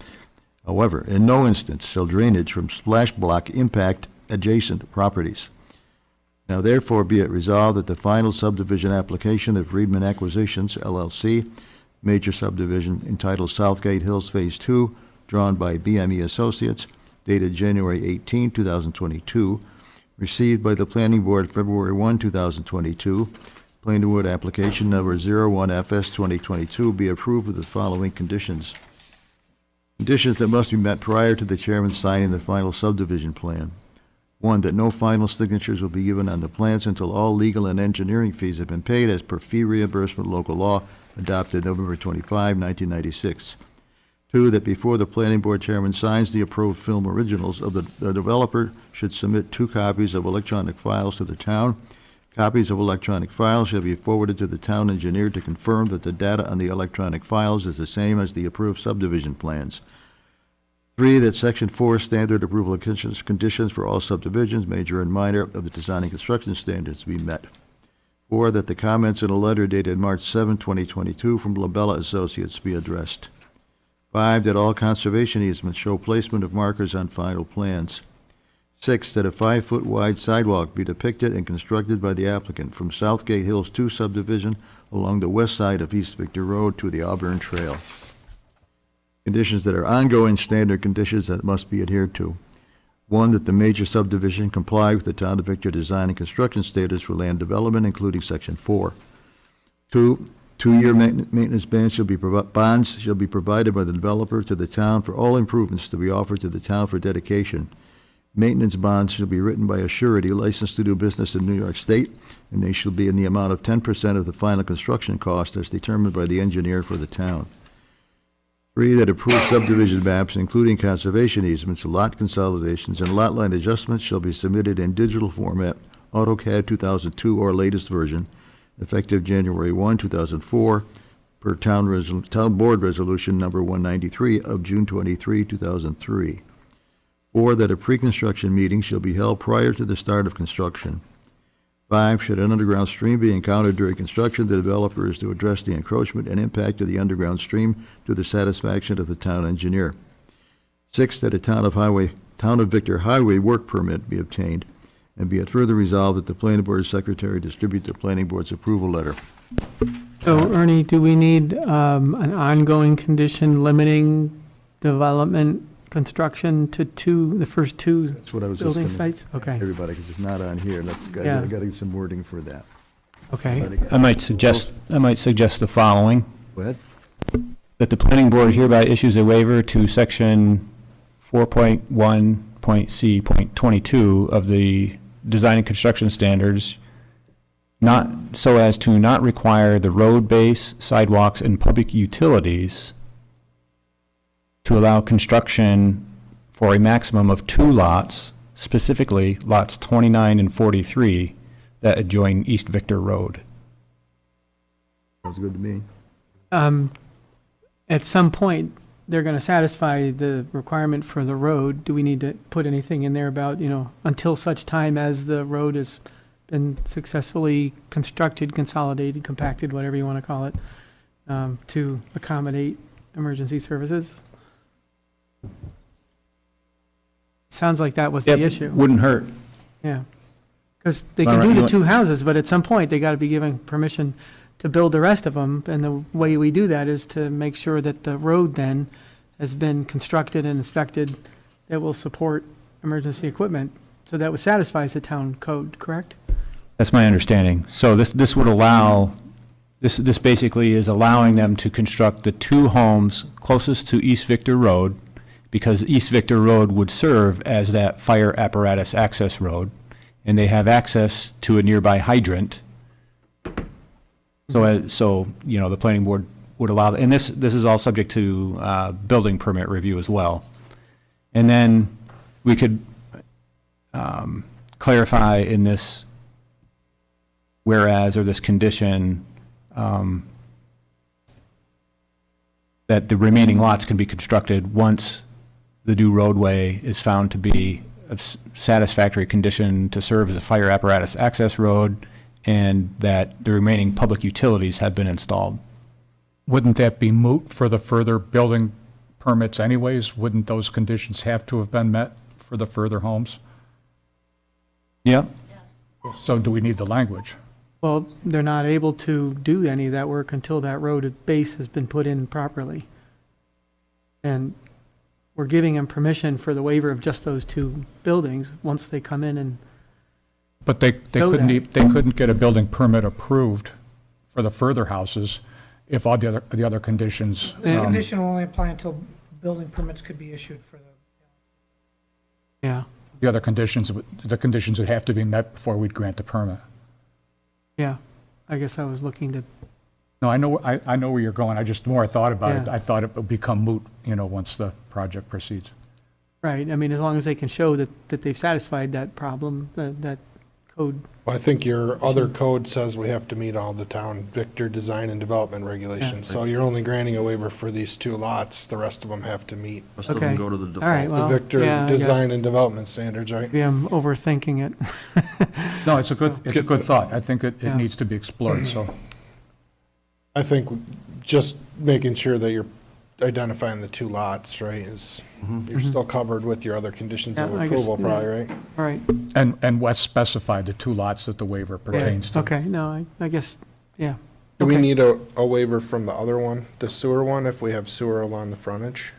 However, in no instance shall drainage from splash block impact adjacent properties. Now therefore be it resolved that the final subdivision application of Reedman Acquisitions, LLC, major subdivision entitled Southgate Hills Phase 2, drawn by BME Associates, dated January 18, 2022, received by the Planning Board February 1, 2022, Planning Board application number 01FS 2022, be approved with the following conditions. Conditions that must be met prior to the chairman signing the final subdivision plan. 1, that no final signatures will be given on the plans until all legal and engineering fees have been paid as per fee reimbursement local law adopted November 25, 1996. 2, that before the planning board chairman signs the approved film originals of the developer should submit 2 copies of electronic files to the town. Copies of electronic files shall be forwarded to the town engineer to confirm that the data on the electronic files is the same as the approved subdivision plans. 3, that Section 4 standard approval conditions for all subdivisions, major and minor, of the design and construction standards be met. 4, that the comments in a letter dated March 7, 2022 from Labella Associates be addressed. 5, that all conservation easements show placement of markers on final plans. 6, that a 5-foot wide sidewalk be depicted and constructed by the applicant from Southgate Hills 2 subdivision along the west side of East Victor Road to the Auburn Trail. Conditions that are ongoing standard conditions that must be adhered to. 1, that the major subdivision comply with the Town of Victor design and construction standards for land development, including Section 4. 2, 2-year maintenance bonds shall be provided by the developer to the town for all improvements to be offered to the town for dedication. Maintenance bonds shall be written by a surety licensed to do business in New York State, and they shall be in the amount of 10% of the final construction cost as determined by the engineer for the town. 3, that approved subdivision maps, including conservation easements, lot consolidations, and lot line adjustments shall be submitted in digital format, AutoCAD 2002 or latest version, effective January 1, 2004, per Town Board Resolution number 193 of June 23, 2003. 4, that a pre-construction meeting shall be held prior to the start of construction. 5, should an underground stream be encountered during construction, the developer is to address the encroachment and impact of the underground stream to the satisfaction of the town engineer. 6, that a Town of Victor highway work permit be obtained, and be it further resolved that the planning board secretary distribute the planning board's approval letter. So Ernie, do we need an ongoing condition limiting development construction to the first 2 That's what I was just building gonna sites? ask Okay, everybody, because it's not on here. I Yeah. gotta get some wording for that. okay. I might suggest the following, Go ahead. that the planning board hereby issues a waiver to section 4.1.c.22 of the design and construction standards, not so as to not require the road base, sidewalks, and public utilities to allow construction for a maximum of 2 lots, specifically lots 29 and 43 that adjoin East Victor Road. Sounds good to me. At some point, they're going to satisfy the requirement for the road. Do we need to put anything in there about, until such time as the road has been successfully constructed, consolidated, compacted, whatever you want to call it, to accommodate emergency services? Sounds like that was the issue. Wouldn't hurt. Yeah. Because they All can right, do you the want- 2 houses, but at some point, they got to be given permission to build the rest of them. And the way we do that is to make sure that the road then has been constructed and inspected that will support emergency equipment. So that satisfies the town code, correct? That's my understanding. So this would allow, this basically is allowing them to construct the 2 homes closest to East Victor Road, because East Victor Road would serve as that fire apparatus access road, and they have access to a nearby hydrant. So, the planning board would allow, and this is all subject to building permit review as well. And then we could clarify in this whereas or this condition that that the remaining lots can be constructed once the new roadway is found to be of satisfactory condition to serve as a fire apparatus access road, and that the remaining public utilities have been installed. Wouldn't that be moot for the further building permits anyways? Wouldn't those conditions have to have been met for the further homes? Yeah. So do we need the language? Well, they're not able to do any of that work until that road base has been put in properly. And we're giving them permission for the waiver of just those two buildings, once they come in and, But they So couldn't, that- they couldn't get a building permit approved for the further houses if all the other conditions. This condition will only apply until building permits could be issued for the. yeah, The other conditions, the conditions would have to be met before we'd grant the permit. yeah. I guess I was looking to, No, I know where you're going. The more I thought about it, Yeah. I thought it would become moot, once the project proceeds. right, I mean, as long as they can show that they've satisfied that problem, that code. Well, I think your other code says we have to meet all the town Victor design and development regulations. So you're only granting a waiver for these two lots. The rest of them have to meet Rest of them Okay. go to the All right, default. well, the Victor yeah, I guess design and development standards, right? Maybe I'm overthinking it. No, it's a good thought. I think it Yeah. needs to be explored, so. I think just making sure that you're identifying the two lots, right, is, you're still covered with your other conditions of Yeah, I guess, approval probably, right? All right. And Wes specified the two lots that the waiver pertains to. Okay, no, I guess, yeah. Do we Okay. need a waiver from the other one, the sewer one, if we have sewer along the frontage?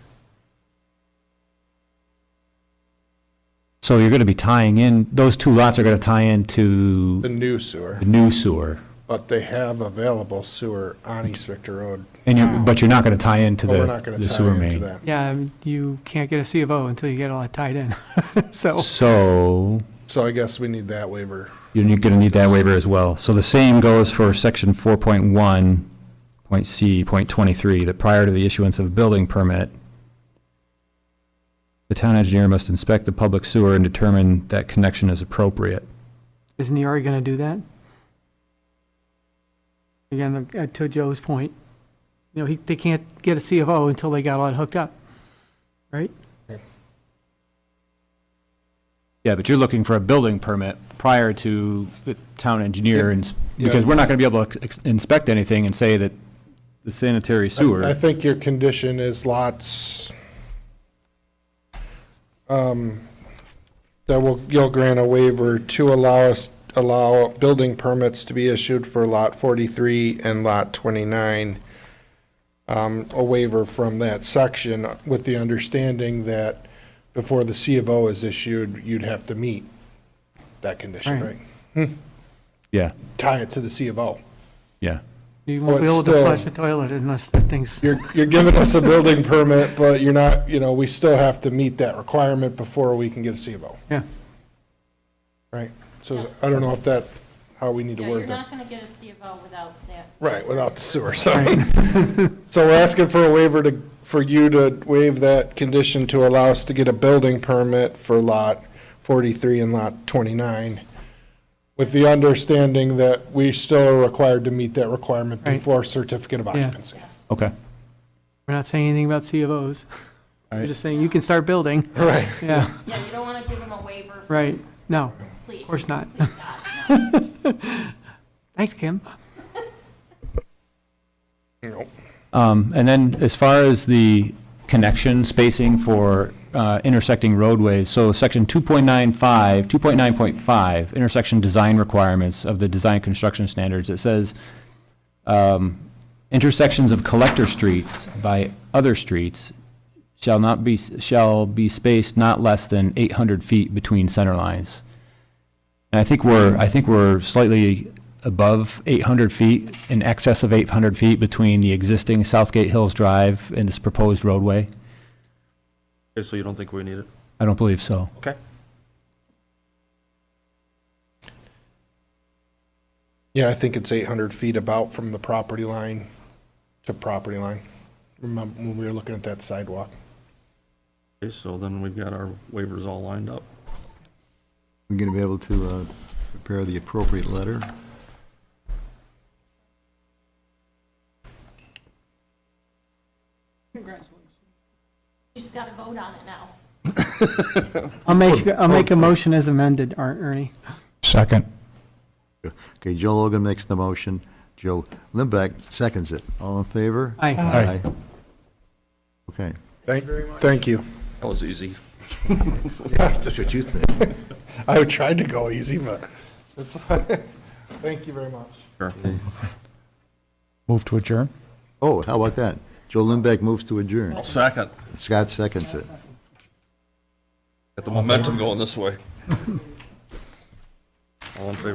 So you're going to be tying in, those two lots are going to tie into The new sewer, the new sewer. but they have available sewer on East Victor Road. And but you're not going to tie into But we're not the gonna tie sewer into main. that. Yeah, you can't get a C of O until you get all that tied in. So, So I guess we need that waiver. you're going to need that waiver as well. So the same goes for section 4.1, point C, point 23, that prior to the issuance of a building permit, the town engineer must inspect the public sewer and determine that connection is appropriate. isn't he already going to do that? Again, to Joe's point, they can't get a C of O until they got all that hooked up, right? Yeah, but you're looking for a building permit prior to the town engineer, Yeah. because we're not going to be able to inspect anything and say that the sanitary sewer. I think your condition is lots, you'll grant a waiver to allow building permits to be issued for lot 43 and lot 29. A waiver from that section with the understanding that before the C of O is issued, you'd have to meet that condition, right? Yeah, Tie it to the C of O. yeah. You won't be But able to still- flush a toilet unless that thing's, You're giving us a building permit, but you're not, we still have to meet that requirement before we can get a C of O, yeah. right? So I don't know if how we need to Yeah, word you're that. not gonna get a C of O without Right, without the sewer, so. So we're asking for a waiver for you to waive that condition to allow us to get a building permit for lot 43 and lot 29, with the understanding that we still are required to meet that requirement Right. before certificate of occupancy. Okay. We're not saying anything about C of Os. We're just saying you can start building. Right. Yeah, Yeah, you don't wanna give them a waiver. right. No, Please. of course not. Please, God, no. Thanks, Kim. Nope. And then as far as the connection spacing for intersecting roadways, so section 2.95, 2.9.5, intersection design requirements of the design construction standards, it says intersections of collector streets by other streets shall be spaced not less than 800 feet between center lines. And I think we're slightly above 800 feet, in excess of 800 feet between the existing Southgate Hills Drive and this proposed roadway. Okay, so you don't think we need it? I don't believe so. Okay. Yeah, I think it's 800 feet about from the property line to property line. Remember when we were looking at that sidewalk? Okay, so then we've got our waivers all lined up. We're going to be able to prepare the appropriate letter. You just gotta vote on it now. I'll make a motion as amended, Ernie. Second. Okay, Joe Logan makes the motion. Joe Limbeck seconds it. All in favor? Aye. Aye. Okay. Thank you. That was easy. That's what you think. I tried to go easy, but it's, thank you very much. Sure. Move to adjourn? Oh, how about that? Joe Limbeck moves to adjourn. I'll second. Scott seconds it. Get the momentum going this way. All in favor?